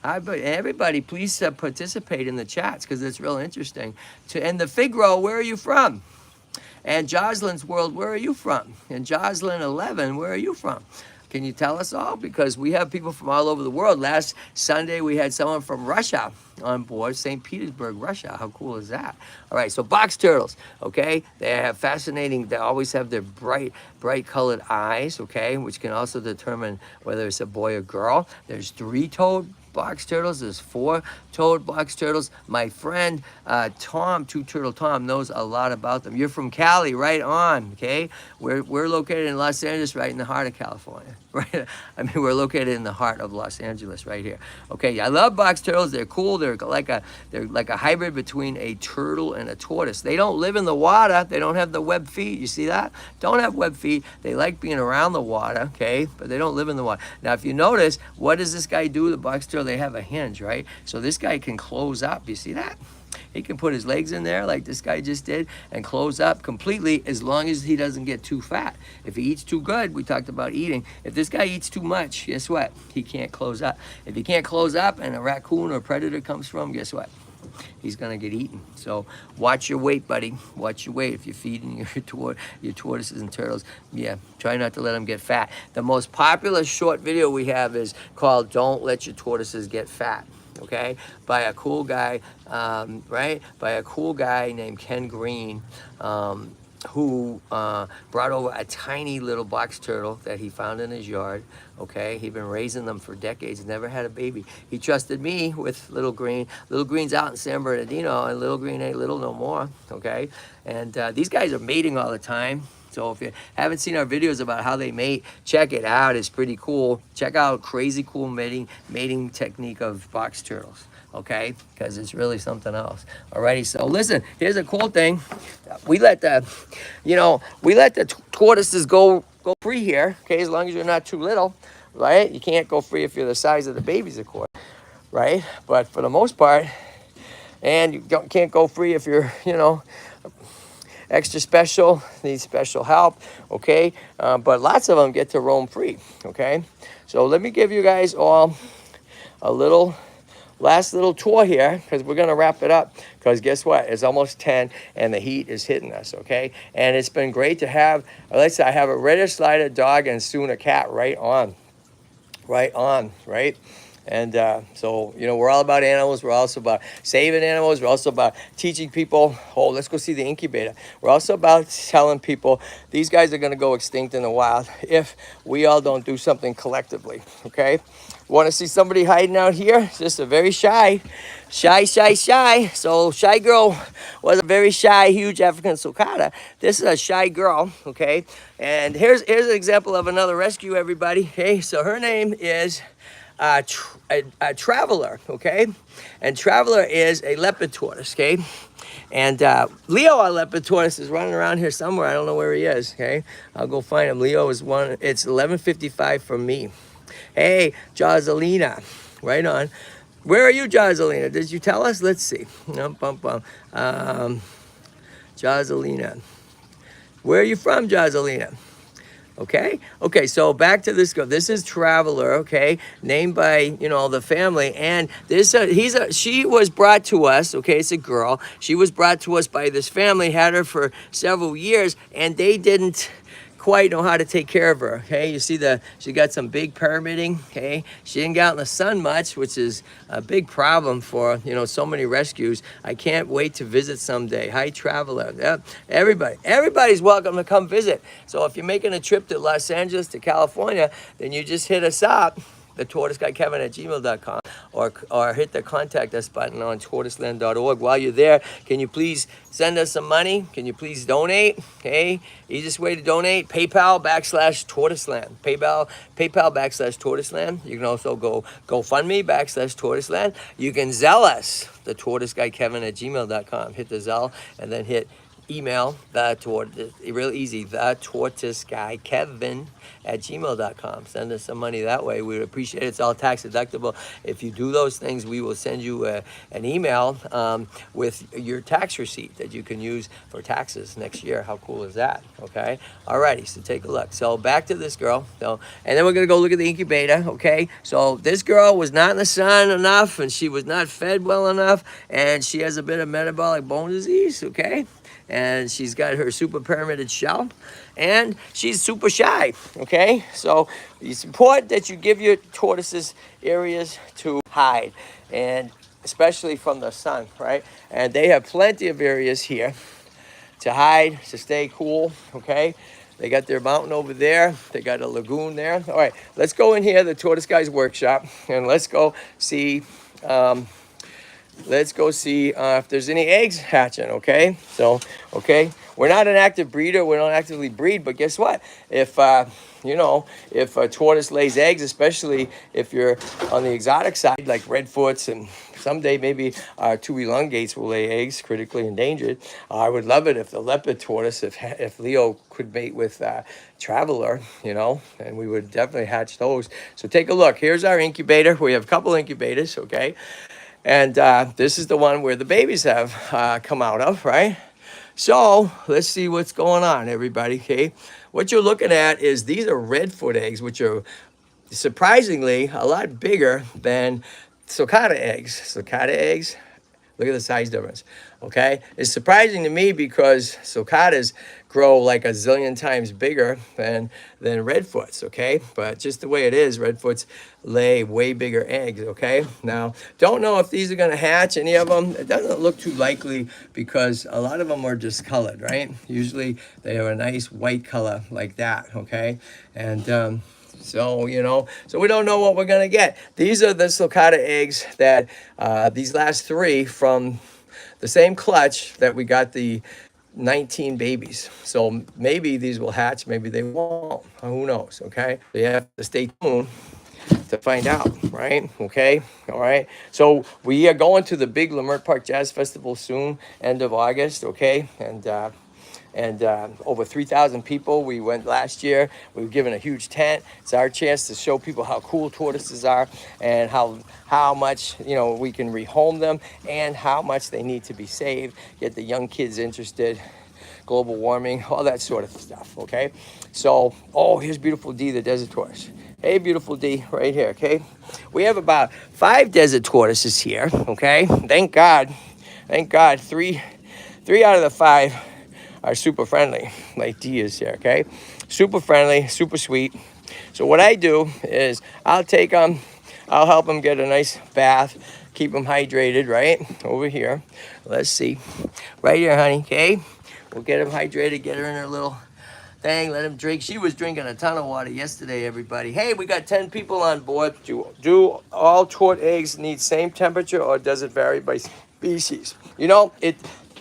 Everybody, please participate in the chats because it's real interesting. And the fig grower, where are you from? And Jocelyn's World, where are you from? And Jocelyn 11, where are you from? Can you tell us all? Because we have people from all over the world. Last Sunday, we had someone from Russia on board, St. Petersburg, Russia. How cool is that? All right, so box turtles, okay? They have fascinating, they always have their bright colored eyes, okay? Which can also determine whether it's a boy or girl. There's 3-toed box turtles. There's 4-toed box turtles. My friend Tom, Two Turtle Tom, knows a lot about them. You're from Cali, right on, okay? We're located in Los Angeles, right in the heart of California, right? I mean, we're located in the heart of Los Angeles, right here. Okay, I love box turtles. They're cool. They're like a hybrid between a turtle and a tortoise. They don't live in the water. They don't have the web feet. You see that? Don't have web feet. They like being around the water, okay? But they don't live in the water. Now, if you notice, what does this guy do? The box turtle, they have a hinge, right? So this guy can close up. You see that? He can put his legs in there like this guy just did and close up completely as long as he doesn't get too fat. If he eats too good, we talked about eating. If this guy eats too much, guess what? He can't close up. If he can't close up and a raccoon or predator comes from him, guess what? He's going to get eaten. So watch your weight, buddy. Watch your weight. If you're feeding your tortoises and turtles, yeah, try not to let them get fat. The most popular short video we have is called Don't Let Your Tortoises Get Fat. Okay, by a cool guy, right? By a cool guy named Ken Green, who brought over a tiny little box turtle that he found in his yard. Okay, he'd been raising them for decades, never had a baby. He trusted me with Little Green. Little Green's out in San Bernardino, and Little Green ain't little no more. Okay, and these guys are mating all the time. So if you haven't seen our videos about how they mate, check it out. It's pretty cool. Check out crazy cool mating technique of box turtles, okay? Because it's really something else. Alrighty, so listen, here's a cool thing. We let the tortoises go free here, okay? As long as you're not too little, right? You can't go free if you're the size of the babies, of course, right? But for the most part, and you can't go free if you're, extra special, need special help, okay? But lots of them get to roam free, okay? So let me give you guys all a last little tour here because we're going to wrap it up because guess what? It's almost 10 and the heat is hitting us, okay? And it's been great to have, let's say I have a reddish slider dog and soon a cat right on, right? And so, we're all about animals. We're also about saving animals. We're also about teaching people, oh, let's go see the incubator. We're also about telling people these guys are going to go extinct in the wild if we all don't do something collectively, okay? Want to see somebody hiding out here? Just a very shy. So shy girl was a very shy, huge African sulcata. This is a shy girl, okay? And here's an example of another rescue, everybody. Okay, so her name is a traveler, okay? And traveler is a leopard tortoise, okay? And Leo, our leopard tortoise, is running around here somewhere. I don't know where he is, okay? I'll go find him. Leo is one. It's 11:55 for me. Hey, Joselina, right on. Where are you, Joselina? Did you tell us? Let's see. Joselina. Where are you from, Joselina? Okay, so back to this girl. This is Traveler, okay, named by, you know, the family. And this she was brought to us, okay, it's a girl. She was brought to us by this family, had her for several years, and they didn't quite know how to take care of her, okay? You see she got some big permitting, okay? She didn't get out in the sun much, which is a big problem for, you know, so many rescues. I can't wait to visit someday. Hi, Traveler. Yep. Everybody's welcome to come visit. So if you're making a trip to Los Angeles, to California, then you just hit us up, thetortoiseguyKevin@gmail.com, or hit the contact us button on tortoiseland.org. While you're there, can you please send us some money? Can you please donate? Okay, easiest way to donate, PayPal/Tortoiseland. PayPal/Tortoiseland. You can also go GoFundMe/Tortoiseland. You can Zelle us, thetortoiseguyKevin@gmail.com. Hit the Zelle and then hit email real easy, thetortoiseguyKevin@gmail.com. Send us some money that way. We would appreciate it. It's all tax deductible. If you do those things, we will send you an email with your tax receipt that you can use for taxes next year. How cool is that? Okay, alrighty, so take a look. So back to this girl. So, and then we're gonna go look at the incubator. Okay, so this girl was not in the sun enough, and she was not fed well enough, and she has a bit of metabolic bone disease. Okay, and she's got her super pyramided shell, and she's super shy, okay? So it's important that you give your tortoises areas to hide, and especially from the sun, right? And they have plenty of areas here to hide, to stay cool, okay? They got their mountain over there. They got a lagoon there. All right, let's go in here, the Tortoise Guy's workshop, and let's go see if there's any eggs hatching, okay? So, okay, we're not an active breeder. We don't actively breed, but guess what? If if a tortoise lays eggs, especially if you're on the exotic side, like redfoots, and someday maybe two elongates will lay eggs, critically endangered. I would love it if the leopard tortoise, if Leo could mate with Traveler, you know, and we would definitely hatch those. So take a look. Here's our incubator. We have a couple incubators, okay? And this is the one where the babies have come out of, right? So let's see what's going on, everybody, okay? What you're looking at is these are redfoot eggs, which are surprisingly a lot bigger than sulcata eggs. Sulcata eggs, look at the size difference, okay? It's surprising to me because sulcatas grow like a zillion times bigger than redfoots, okay? But just the way it is, redfoots lay way bigger eggs, okay? Now, don't know if these are gonna hatch, any of them. It doesn't look too likely because a lot of them are discolored, right? Usually they have a nice white color like that, okay? And so, you know, so we don't know what we're going to get. These are the sulcata eggs that, these last three from the same clutch that we got the 19 babies. So maybe these will hatch, maybe they won't. Who knows, okay? So you have to stay tuned to find out, right? Okay, all right. So we are going to the big Leimert Park Jazz Festival soon, end of August, okay? And over 3,000 people. We went last year. We were given a huge tent. It's our chance to show people how cool tortoises are and how much, you know, we can rehome them and how much they need to be saved, get the young kids interested, global warming, all that sort of stuff, okay? So, oh, here's beautiful D, the desert tortoise. Hey, beautiful D, right here, okay? We have about 5 desert tortoises here, okay? Thank God. Thank God. Three out of the 5 are super friendly, like D is here, okay? Super friendly, super sweet. So what I do is I'll take them, I'll help them get a nice bath, keep them hydrated, right? Over here. Let's see. Right here, honey, okay? We'll get them hydrated, get her in her little thing, let them drink. She was drinking a ton of water yesterday, everybody. Hey, we got 10 people on board. Do all tort eggs need same temperature or does it vary by species? You know,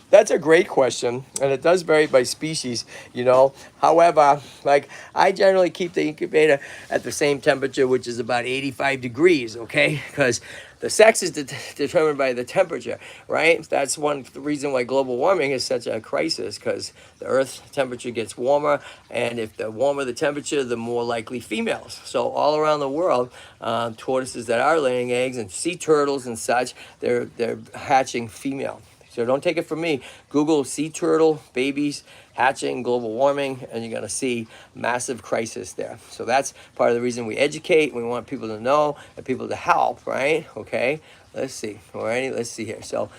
That's a great question, and it does vary by species, you know. However, like I generally keep the incubator at the same temperature, which is about 85 degrees, okay? Because the sex is determined by the temperature, right? That's one reason why global warming is such a crisis, because the Earth's temperature gets warmer, and if the warmer the temperature, the more likely females. So all around the world, tortoises that are laying eggs and sea turtles and such, they're hatching female. So don't take it from me. Google sea turtle babies hatching, global warming, and you're going to see massive crisis there. So that's part of the reason we educate. We want people to know and people to help, right? Okay, let's see. All righty, let's see here. So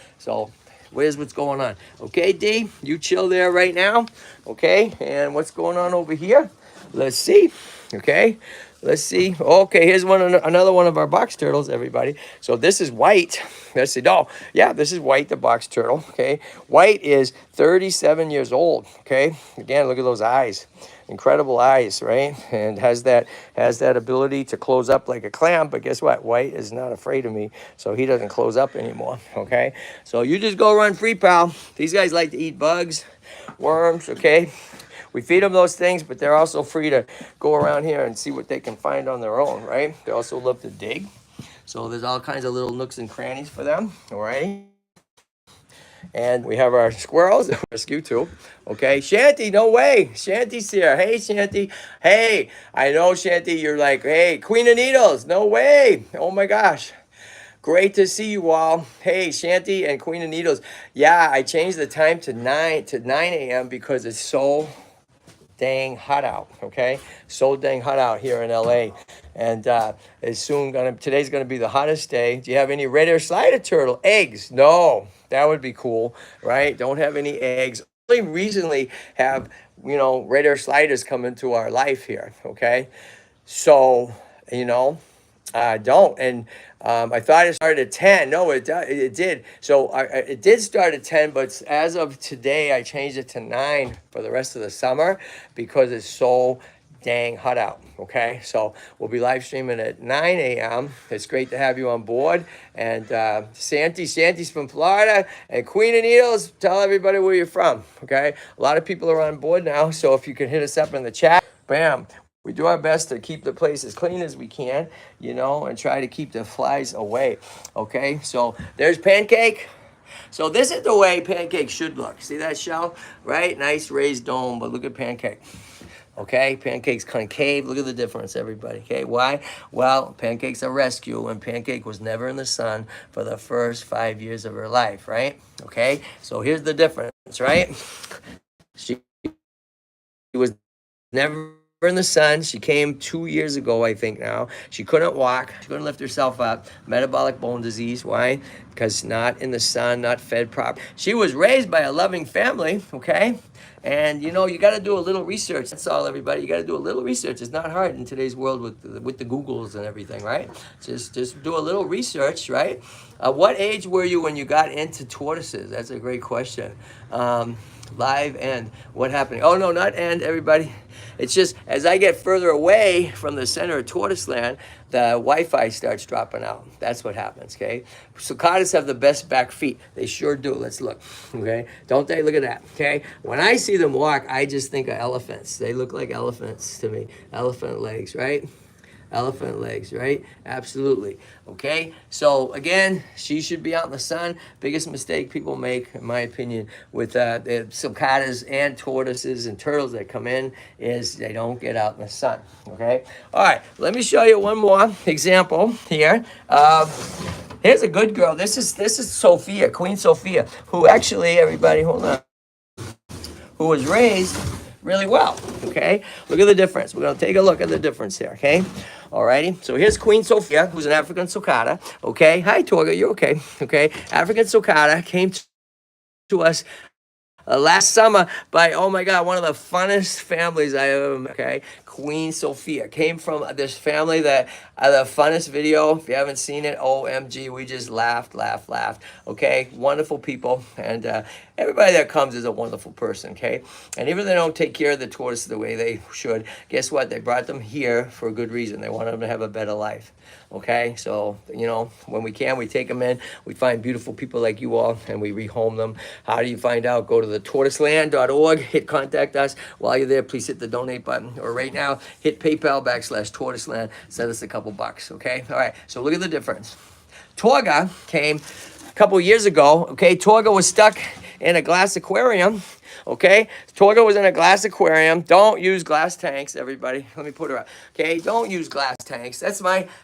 where's what's going on? Okay, D, you chill there right now. Okay, and what's going on over here? Let's see. Okay, let's see. Okay, here's another one of our box turtles, everybody. So this is white. Let's see. No, yeah, this is white, the box turtle. Okay, white is 37 years old. Okay, again, look at those eyes, incredible eyes, right? And has that ability to close up like a clam. But guess what? White is not afraid of me, so he doesn't close up anymore. Okay, so you just go run free, pal. These guys like to eat bugs, worms. Okay. We feed them those things, but they're also free to go around here and see what they can find on their own, right? They also love to dig. So there's all kinds of little nooks and crannies for them, all right? And we have our squirrels, rescue too. Okay, Shanty, no way. Shanty's here. Hey, Shanty. Hey, I know, Shanty, you're like, hey, Queen of Needles. No way. Oh my gosh. Great to see you all. Hey, Shanty and Queen of Needles. Yeah, I changed the time to 9 a.m. because it's so dang hot out, okay? So dang hot out here in LA. And today's gonna be the hottest day. Do you have any red hair slider turtle eggs? No, that would be cool, right? Don't have any eggs. Only recently have, red hair sliders come into our life here, okay? So, I don't. And I thought it started at 10. No, it did. So it did start at 10, but as of today, I changed it to 9 for the rest of the summer because it's so dang hot out. Okay, so we'll be live streaming at 9 a.m. It's great to have you on board. And Santy's from Florida, and Queen of Needles, tell everybody where you're from. Okay, a lot of people are on board now, so if you can hit us up in the chat, bam. We do our best to keep the place as clean as we can, and try to keep the flies away. Okay, so there's Pancake. So this is the way Pancake should look. See that shell, right? Nice raised dome, but look at Pancake. Okay, Pancake's concave. Look at the difference, everybody. Okay, why? Well, Pancake's a rescue, and Pancake was never in the sun for the first 5 years of her life, right? Okay, so here's the difference, right? She was never in the sun. She came 2 years ago, I think now. She couldn't walk. She couldn't lift herself up. Metabolic bone disease. Why? Because not in the sun, not fed properly. She was raised by a loving family, okay? And, you got to do a little research. That's all, everybody. You got to do a little research. It's not hard in today's world with the Googles and everything, right? Just do a little research, right? What age were you when you got into tortoises? That's a great question. Live end. What happened? Oh, no, not end, everybody. It's just as I get further away from the center of Tortoiseland, the Wi-Fi starts dropping out. That's what happens, okay? Cicadas have the best back feet. They sure do. Let's look, okay? Don't they? Look at that, okay? When I see them walk, I just think of elephants. They look like elephants to me. Elephant legs, right? Elephant legs, right? Absolutely. Okay, so again, she should be out in the sun. Biggest mistake people make, in my opinion, with the sulcatas and tortoises and turtles that come in is they don't get out in the sun. Okay, all right, let me show you one more example here. Here's a good girl. This is Sophia, Queen Sophia, who actually, everybody, hold on, who was raised really well, okay? Look at the difference. We're gonna take a look at the difference here, okay? Alrighty, so here's Queen Sophia, who's an African sulcata, okay? Hi, Torga, you're okay, okay? African sulcata came to us last summer by, oh my God, one of the funnest families I ever met, okay? Queen Sophia. Came from this family that the funnest video. If you haven't seen it, OMG, we just laughed. Okay, wonderful people, and everybody that comes is a wonderful person. Okay, and even if they don't take care of the tortoise the way they should, guess what? They brought them here for a good reason. They want them to have a better life. Okay, so when we can, we take them in. We find beautiful people like you all, and we rehome them. How do you find out? Go to thetortoiseland.org. Hit contact us. While you're there, please hit the donate button, or right now, hit PayPal/Tortoiseland. Send us a couple bucks. Okay, all right. So look at the difference. Torga came a couple years ago. Okay, Torga was stuck in a glass aquarium. Okay, Torga was in a glass aquarium. Don't use glass tanks, everybody. Let me put her up. Okay, don't use glass tanks.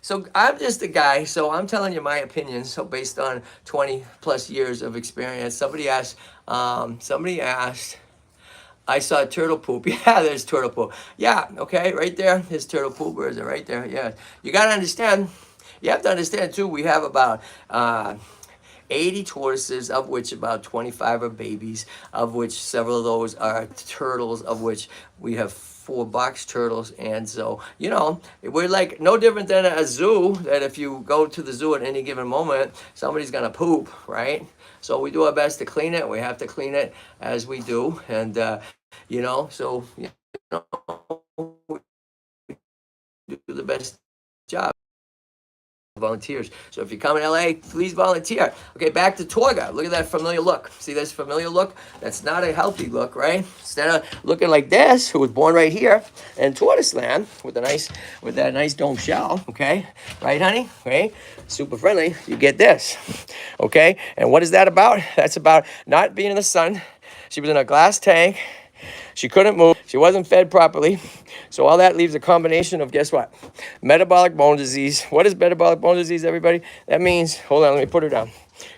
So I'm just a guy, so I'm telling you my opinion. So based on 20 plus years of experience, somebody asked, I saw turtle poop. Yeah, there's turtle poop. Yeah, okay, right there. There's turtle poop. Where is it? Right there. Yeah. You got to understand. You have to understand, too, we have about 80 tortoises, of which about 25 are babies, of which several of those are turtles, of which we have 4 box turtles. And so, we're like no different than a zoo, that if you go to the zoo at any given moment, somebody's going to poop, right? So we do our best to clean it. We have to clean it as we do. And, so, we do the best job. Volunteers. So if you come in LA, please volunteer. Okay, back to Torga. Look at that familiar look. See this familiar look? That's not a healthy look, right? Instead of looking like this, who was born right here in Tortoiseland with that nice dome shell, okay? Right, honey? Right? Super friendly. You get this. Okay? And what is that about? That's about not being in the sun. She was in a glass tank. She couldn't move. She wasn't fed properly. So all that leaves a combination of, guess what? Metabolic bone disease. What is metabolic bone disease, everybody? That means, hold on, let me put her down.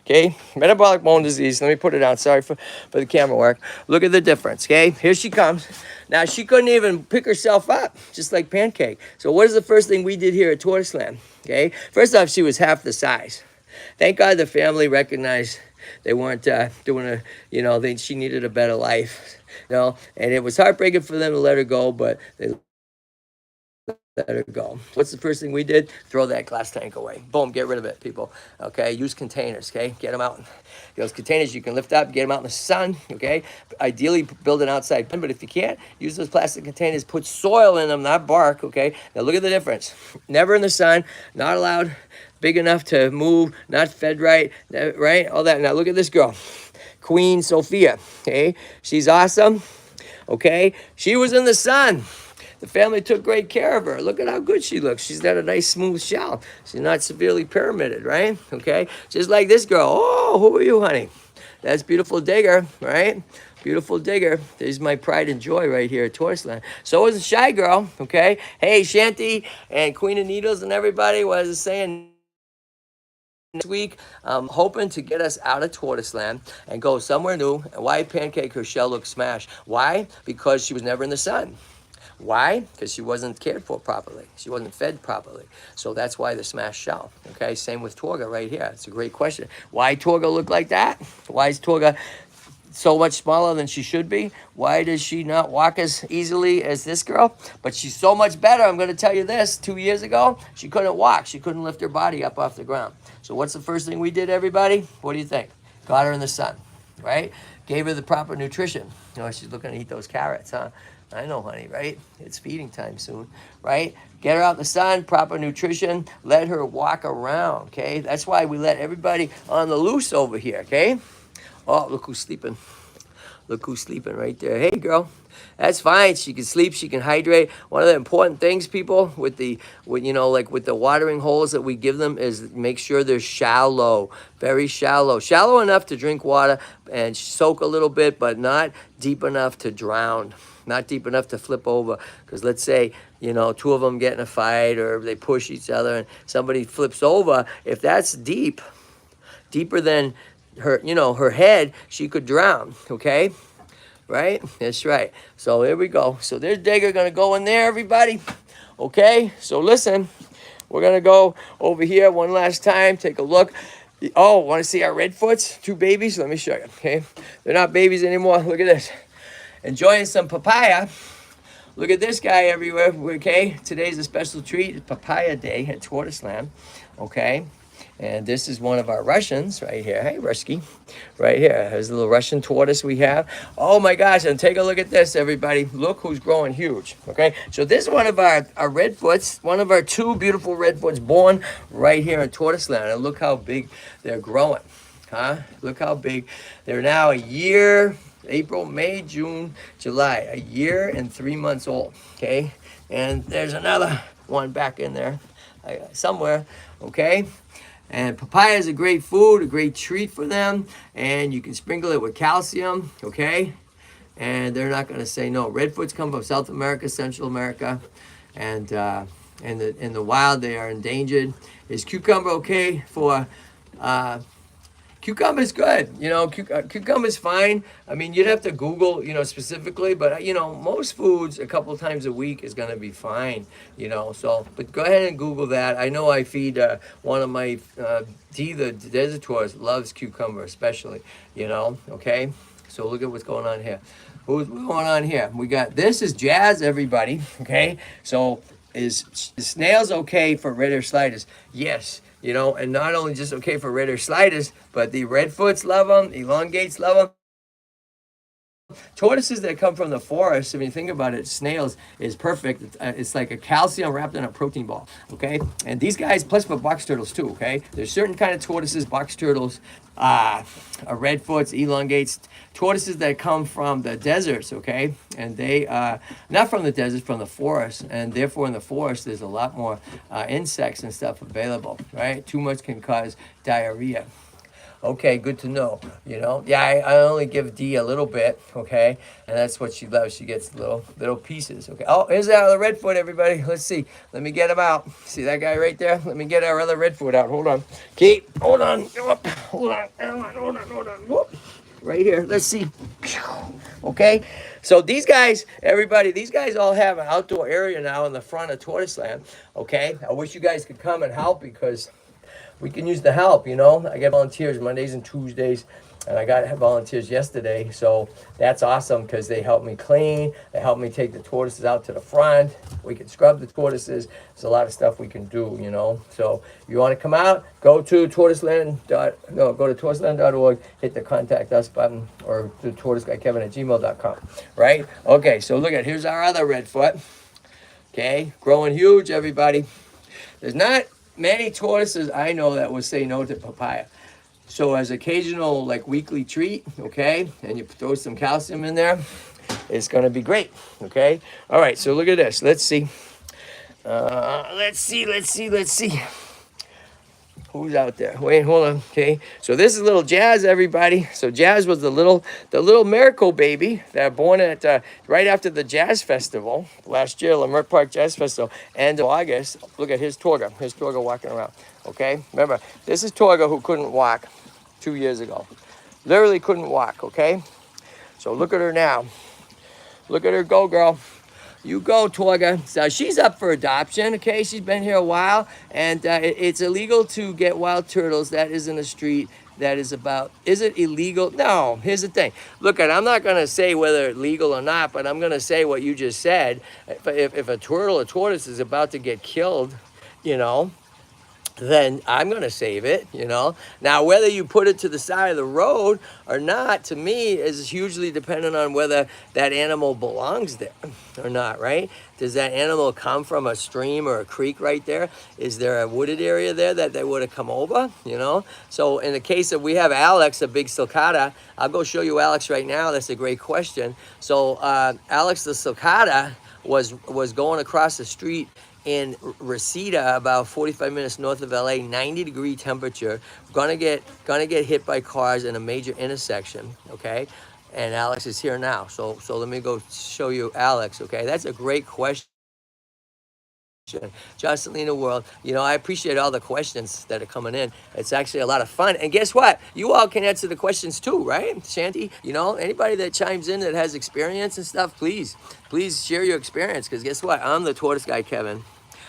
Okay, metabolic bone disease. Let me put her down. Sorry for the camera work. Look at the difference, okay? Here she comes. Now, she couldn't even pick herself up, just like Pancake. So what is the first thing we did here at Tortoiseland? Okay, first off, she was half the size. Thank God the family recognized they weren't doing she needed a better life. And it was heartbreaking for them to let her go, but they let her go. What's the first thing we did? Throw that glass tank away. Boom, get rid of it, people. Okay, use containers, okay? Get them out. Those containers you can lift up, get them out in the sun, okay? Ideally, build an outside pen, but if you can't, use those plastic containers, put soil in them, not bark, okay? Now look at the difference. Never in the sun, not allowed, big enough to move, not fed right, all that. Now look at this girl, Queen Sophia, okay? She's awesome, okay? She was in the sun. The family took great care of her. Look at how good she looks. She's got a nice smooth shell. She's not severely pyramided, right? Okay, just like this girl. Oh, who are you, honey? That's beautiful Digger, right? Beautiful Digger. There's my pride and joy right here at Tortoiseland. So is Shy Girl, okay? Hey, Shanty and Queen of Needles and everybody, what I was saying next week, hoping to get us out of Tortoiseland and go somewhere new. Why Pancake? Her shell looks smashed. Why? Because she was never in the sun. Why? Because she wasn't cared for properly. She wasn't fed properly. So that's why the smashed shell. Okay, same with Torga right here. It's a great question. Why Torga look like that? Why is Torga so much smaller than she should be? Why does she not walk as easily as this girl? But she's so much better. I'm going to tell you this. 2 years ago, she couldn't walk. She couldn't lift her body up off the ground. So what's the first thing we did, everybody? What do you think? Got her in the sun, right? Gave her the proper nutrition. She's looking to eat those carrots, huh? I know, honey, right? It's feeding time soon, right? Get her out in the sun, proper nutrition, let her walk around, okay? That's why we let everybody on the loose over here, okay? Oh, look who's sleeping. Look who's sleeping right there. Hey, girl. That's fine. She can sleep. She can hydrate. One of the important things, people, with the watering holes that we give them is make sure they're shallow, very shallow. Shallow enough to drink water and soak a little bit, but not deep enough to drown. Not deep enough to flip over. Because let's say, 2 of them get in a fight or they push each other and somebody flips over. If that's deeper than her head, she could drown, okay? Right? That's right. So there we go. So there's Digger going to go in there, everybody. Okay? So listen, we're going to go over here one last time. Take a look. Oh, want to see our redfoots? 2 babies? Let me show you, okay? They're not babies anymore. Look at this. Enjoying some papaya. Look at this guy everywhere, okay? Today's a special treat. It's Papaya Day at Tortoiseland, okay? And this is one of our Russians right here. Hey, Rusky, right here. There's a little Russian tortoise we have. Oh my gosh, and take a look at this, everybody. Look who's growing huge, okay? So this is one of our redfoots, one of our 2 beautiful redfoots born right here in Tortoiseland. And look how big they're growing, huh? Look how big. They're now a year, April, May, June, July, a year and 3 months old, okay? And there's another one back in there somewhere, okay? And papaya is a great food, a great treat for them, and you can sprinkle it with calcium, okay? And they're not going to say no. Redfoots come from South America, Central America, and in the wild they are endangered. Is cucumber okay for? Cucumber's good, you know, cucumber's fine. I mean, you'd have to Google, you know, specifically, but, you know, most foods a couple times a week is going to be fine, you know, so, but go ahead and Google that. I know I feed one of my, Dee, the desert tortoise, loves cucumber especially, you know, okay? So look at what's going on here. What's going on here? We got, this is Jazz, everybody, okay? So is snails okay for red ear sliders? Yes. You know, and not only just okay for red ear sliders, but the redfoots love them, elongates love them. Tortoises that come from the forest, if you think about it, snails is perfect. It's like a calcium wrapped in a protein ball, okay? And these guys, plus for box turtles too, okay? There's certain kind of tortoises, box turtles, redfoots, elongates, tortoises that come from the deserts, okay? And they, not from the deserts, from the forest. And therefore in the forest, there's a lot more insects and stuff available, right? Too much can cause diarrhea. Okay, good to know, you know. Yeah, I only give Dee a little bit, okay? And that's what she loves. She gets little pieces, okay? Oh, here's our other redfoot, everybody. Let's see. Let me get him out. See that guy right there? Let me get our other redfoot out. Hold on. Keep. Hold on. Hold on. Whoop. Right here. Let's see. Okay? So these guys, everybody, these guys all have an outdoor area now in the front of Tortoiseland, okay? I wish you guys could come and help because we can use the help, you know. I get volunteers Mondays and Tuesdays, and I got volunteers yesterday, so that's awesome because they help me clean, they help me take the tortoises out to the front, we can scrub the tortoises. There's a lot of stuff we can do, you know. So if you want to come out, go to tortoiseland.org, hit the contact us button, or to tortoiseguyKevin@gmail.com, right? Okay, so look at, here's our other redfoot, okay, growing huge, everybody. There's not many tortoises I know that would say no to papaya. So as occasional, like weekly treat, okay, and you throw some calcium in there, it's gonna be great, okay? All right, so look at this. Let's see. Let's see. Who's out there? Wait, hold on. Okay, so this is little Jazz, everybody. So Jazz was the little miracle baby that born at right after the Jazz Festival last year, Lamert Park Jazz Festival, end of August. Look at his Torga walking around. Okay, remember this is Torga who couldn't walk 2 years ago, literally couldn't walk. Okay, so look at her now. Look at her go, girl. You go, Torga. So she's up for adoption, okay? She's been here a while, and it's illegal to get wild turtles. That is in the street. That is about, is it illegal? No, here's the thing. Look, I'm not going to say whether it's legal or not, but I'm going to say what you just said. If a turtle or tortoise is about to get killed, you know, then I'm going to save it, you know. Now, whether you put it to the side of the road or not, to me, is hugely dependent on whether that animal belongs there or not, right? Does that animal come from a stream or a creek right there? Is there a wooded area there that they would have come over, you know? So in the case of, we have Alex, a big sulcata. I'll go show you Alex right now. That's a great question. So Alex the sulcata was going across the street in Reseda, about 45 minutes north of LA, 90-degree temperature, gonna get hit by cars in a major intersection, okay? And Alex is here now, so let me go show you Alex, okay? That's a great question. Jocelyn World, you know, I appreciate all the questions that are coming in. It's actually a lot of fun. And guess what? You all can answer the questions too, right? Shanti, you know, anybody that chimes in that has experience and stuff, please share your experience, because guess what? I'm the Tortoise Guy, Kevin.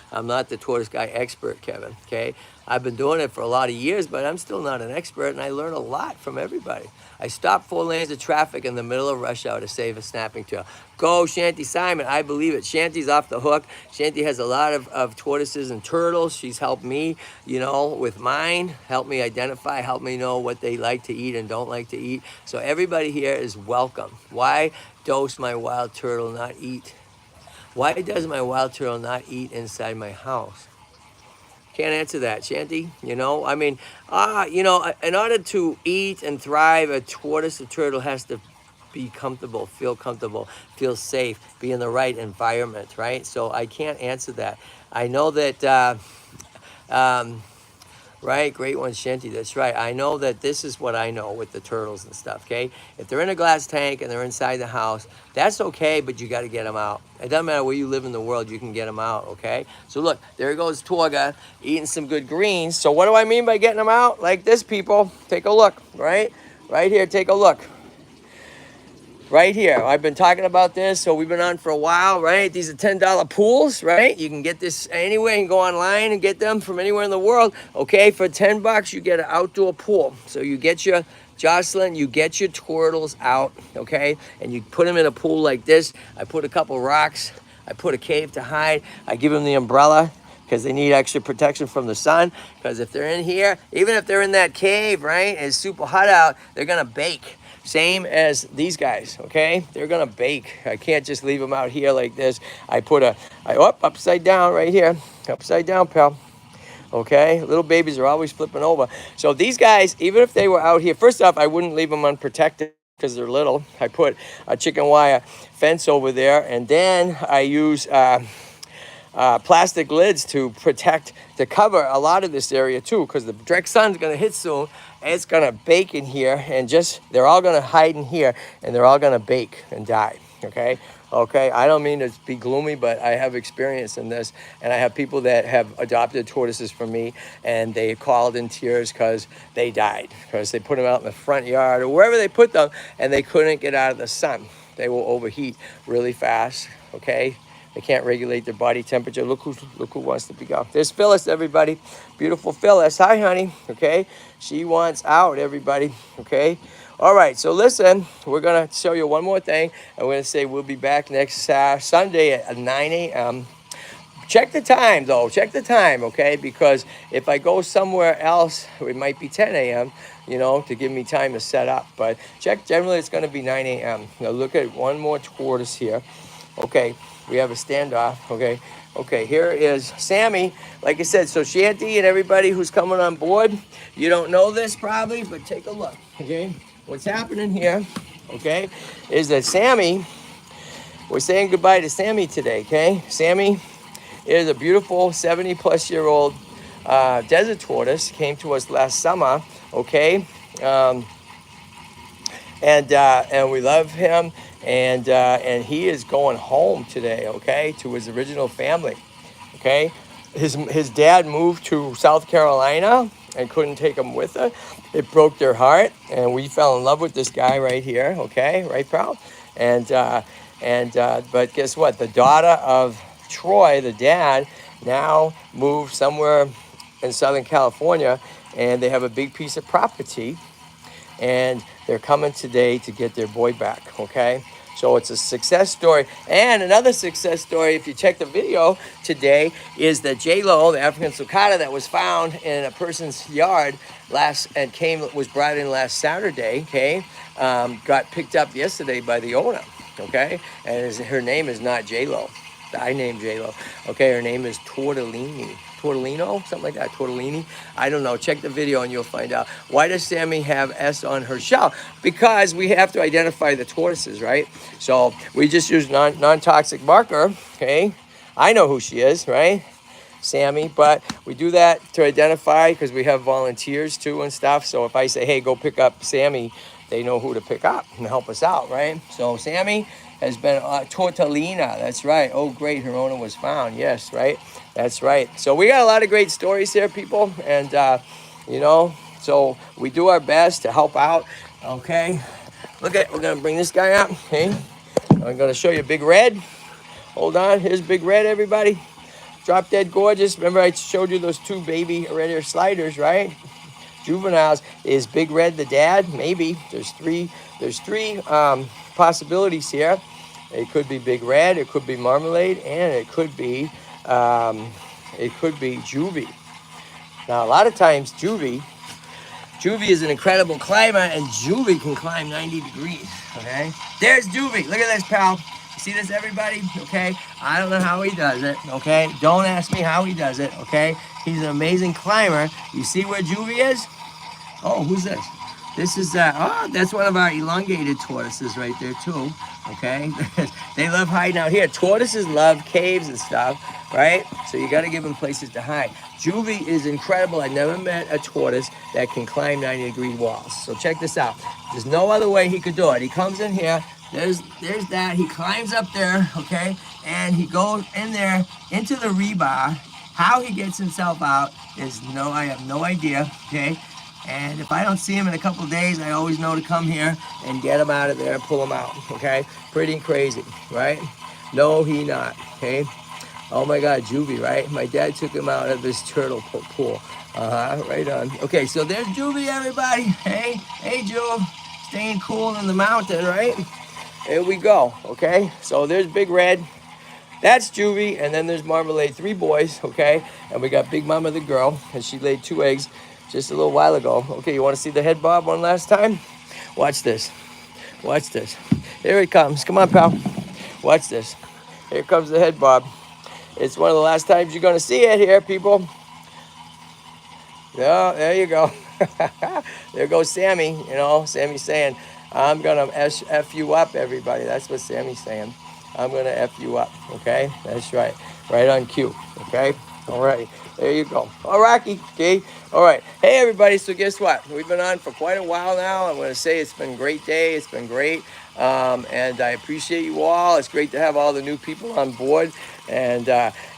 I'm not the Tortoise Guy expert, Kevin, okay? I've been doing it for a lot of years, but I'm still not an expert, and I learn a lot from everybody. I stop 4 lanes of traffic in the middle of rush hour to save a snapping turtle. Go, Shanty Simon. I believe it. Shanty's off the hook. Shanty has a lot of tortoises and turtles. She's helped me, you know, with mine, helped me identify, helped me know what they like to eat and don't like to eat. So everybody here is welcome. Why does my wild turtle not eat? Why does my wild turtle not eat inside my house? Can't answer that, Shanty. You know, I mean, you know, in order to eat and thrive, a tortoise, a turtle has to be comfortable, feel safe, be in the right environment, right? So I can't answer that. I know that, right, great one, Shanty. That's right. I know that this is what I know with the turtles and stuff, okay? If they're in a glass tank and they're inside the house, that's okay, but you got to get them out. It doesn't matter where you live in the world, you can get them out, okay? So look, there goes Torga eating some good greens. So what do I mean by getting them out? Like this, people. Take a look, right? Right here, take a look. Right here, I've been talking about this, so we've been on for a while, right? These are $10 pools, right? You can get this anywhere and go online and get them from anywhere in the world. Okay, for 10 bucks, you get an outdoor pool. So you get your Jocelyn, you get your turtles out, okay? And you put them in a pool like this. I put a couple rocks. I put a cave to hide. I give them the umbrella because they need extra protection from the sun. Because if they're in here, even if they're in that cave, right, and it's super hot out, they're gonna bake. Same as these guys, okay? They're gonna bake. I can't just leave them out here like this. I put upside down right here. Upside down, pal. Okay, little babies are always flipping over. So these guys, even if they were out here, first off, I wouldn't leave them unprotected because they're little. I put a chicken wire fence over there, and then I use plastic lids to cover a lot of this area too, because the direct sun's gonna hit soon, and it's gonna bake in here, and they're all gonna hide in here, and they're all gonna bake and die, okay? Okay, I don't mean to be gloomy, but I have experience in this, and I have people that have adopted tortoises from me, and they called in tears because they died, because they put them out in the front yard or wherever they put them, and they couldn't get out of the sun. They will overheat really fast, okay? They can't regulate their body temperature. Look who wants to be out. There's Phyllis, everybody. Beautiful Phyllis. Hi, honey. Okay. She wants out, everybody. Okay. All right. So listen, we're going to show you one more thing. I'm going to say we'll be back next Sunday at 9 a.m. Check the time, though. Check the time, okay? Because if I go somewhere else, it might be 10 a.m., you know, to give me time to set up. But check, generally, it's going to be 9 a.m. Now, look at one more tortoise here. Okay. We have a standoff, okay? Okay, here is Sammy. Like I said, so Shanty and everybody who's coming on board, you don't know this probably, but take a look, okay? What's happening here, okay, is that Sammy, we're saying goodbye to Sammy today, okay? Sammy is a beautiful 70-plus-year-old desert tortoise, came to us last summer, okay? And we love him. And he is going home today, okay, to his original family, okay? His dad moved to South Carolina and couldn't take him with her. It broke their heart, and we fell in love with this guy right here, okay, right, pal? But guess what? The daughter of Troy, the dad, now moved somewhere in Southern California, and they have a big piece of property, and they're coming today to get their boy back, okay? So it's a success story. And another success story, if you check the video today, is that J-Lo, the African sulcata that was found in a person's yard was brought in last Saturday, okay? Got picked up yesterday by the owner, okay? And her name is not J-Lo. I named J-Lo. Okay, her name is Tortolino, something like that, Tortellini. I don't know. Check the video and you'll find out. Why does Sammy have S on her shell? Because we have to identify the tortoises, right? So we just use non-toxic marker, okay? I know who she is, right? Sammy, but we do that to identify because we have volunteers too and stuff. So if I say, hey, go pick up Sammy, they know who to pick up and help us out, right? So Sammy has been Tortolina. That's right. Oh, great. Her owner was found. Yes, right. That's right. So we got a lot of great stories here, people. And, you know, so we do our best to help out. Okay. We're going to bring this guy out. Okay. I'm going to show you Big Red. Hold on. Here's Big Red, everybody. drop dead gorgeous. Remember I showed you those 2 baby red hair sliders, right? Juveniles. Is Big Red the dad? Maybe. There's three possibilities here. It could be Big Red, it could be Marmalade, and it could be Juvie. Now a lot of times Juvie is an incredible climber, and Juvie can climb 90 degrees, okay? There's Juvie. Look at this, pal. You see this, everybody? Okay? I don't know how he does it, okay? Don't ask me how he does it, okay? He's an amazing climber. You see where Juvie is? Oh, who's this? This is, that's one of our elongated tortoises right there, too, okay? They love hiding out here. Tortoises love caves and stuff, right? So you got to give them places to hide. Juvie is incredible. I never met a tortoise that can climb 90-degree walls. So check this out. There's no other way he could do it. He comes in here. There's that. He climbs up there, okay? And he goes in there into the rebar. How he gets himself out is I have no idea, okay? And if I don't see him in a couple of days, I always know to come here and get him out of there and pull him out, okay? Pretty crazy, right? No, he not, okay? Oh my God, Juvie, right? My dad took him out of this turtle pool. Right on. Okay, so there's Juvie, everybody. Hey, Juve, staying cool in the mountain, right? Here we go, okay? So there's Big Red. That's Juvie, and then there's Marmalade, 3 boys, okay? And we got Big Mama the girl, and she laid 2 eggs just a little while ago. Okay, you want to see the head bob one last time? Watch this. Watch this. Here it comes. Come on, pal. Watch this. Here comes the head bob. It's one of the last times you're going to see it here, people. Yeah, there you go. There goes Sammy. Sammy's saying, I'm going to F you up, everybody. That's what Sammy's saying. I'm going to F you up, okay? That's right. Right on cue, okay? All right. There you go. All Rocky, okay? All right. Hey, everybody. So guess what? We've been on for quite a while now. I'm going to say it's been a great day. It's been great. And I appreciate you all. It's great to have all the new people on board. And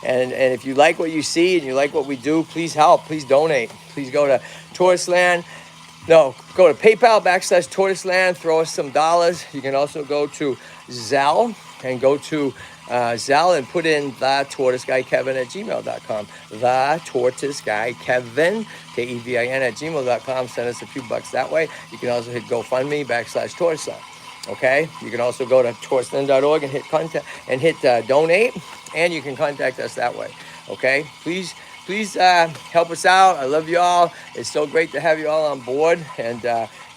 if you like what you see and you like what we do, please help. Please donate. Please go to Tortoiseland. No, go to PayPal /Tortoiseland. Throw us some dollars. You can also go to Zelle and go to Zelle and put in thetortoiseguyKevin@gmail.com. ThetortoiseguyKevin, KEVIN @gmail.com. Send us a few bucks that way. You can also hit GoFundMe /Tortoiseland. Okay, you can also go to tortoiseland.org and hit contact and hit donate, and you can contact us that way. Okay, please help us out. I love you all. It's so great to have you all on board, and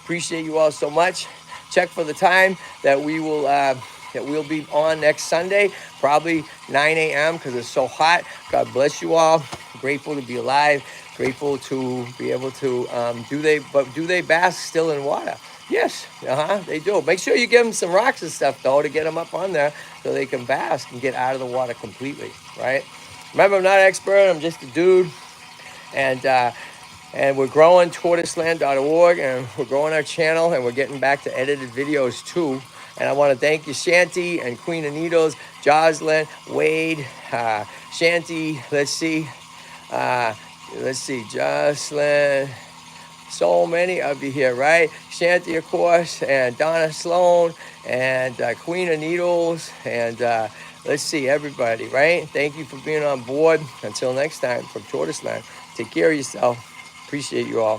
appreciate you all so much. Check for the time that we'll be on next Sunday, probably 9 a.m. because it's so hot. God bless you all. Grateful to be alive. Grateful to be able to do they bask still in water? Yes, they do. Make sure you give them some rocks and stuff, though, to get them up on there so they can bask and get out of the water completely, right? Remember, I'm not an expert. I'm just a dude. And we're growing tortoiseland.org, and we're growing our channel, and we're getting back to edited videos, too. And I want to thank you, Shanty and Queen of Needles, Jocelyn, Wade, Shanty, let's see, Jocelyn. So many of you here, right? Shanty, of course, and Donna Sloan, and Queen of Needles, and let's see, everybody, right? Thank you for being on board. Until next time, from Tortoiseland, take care of yourself. Appreciate you all.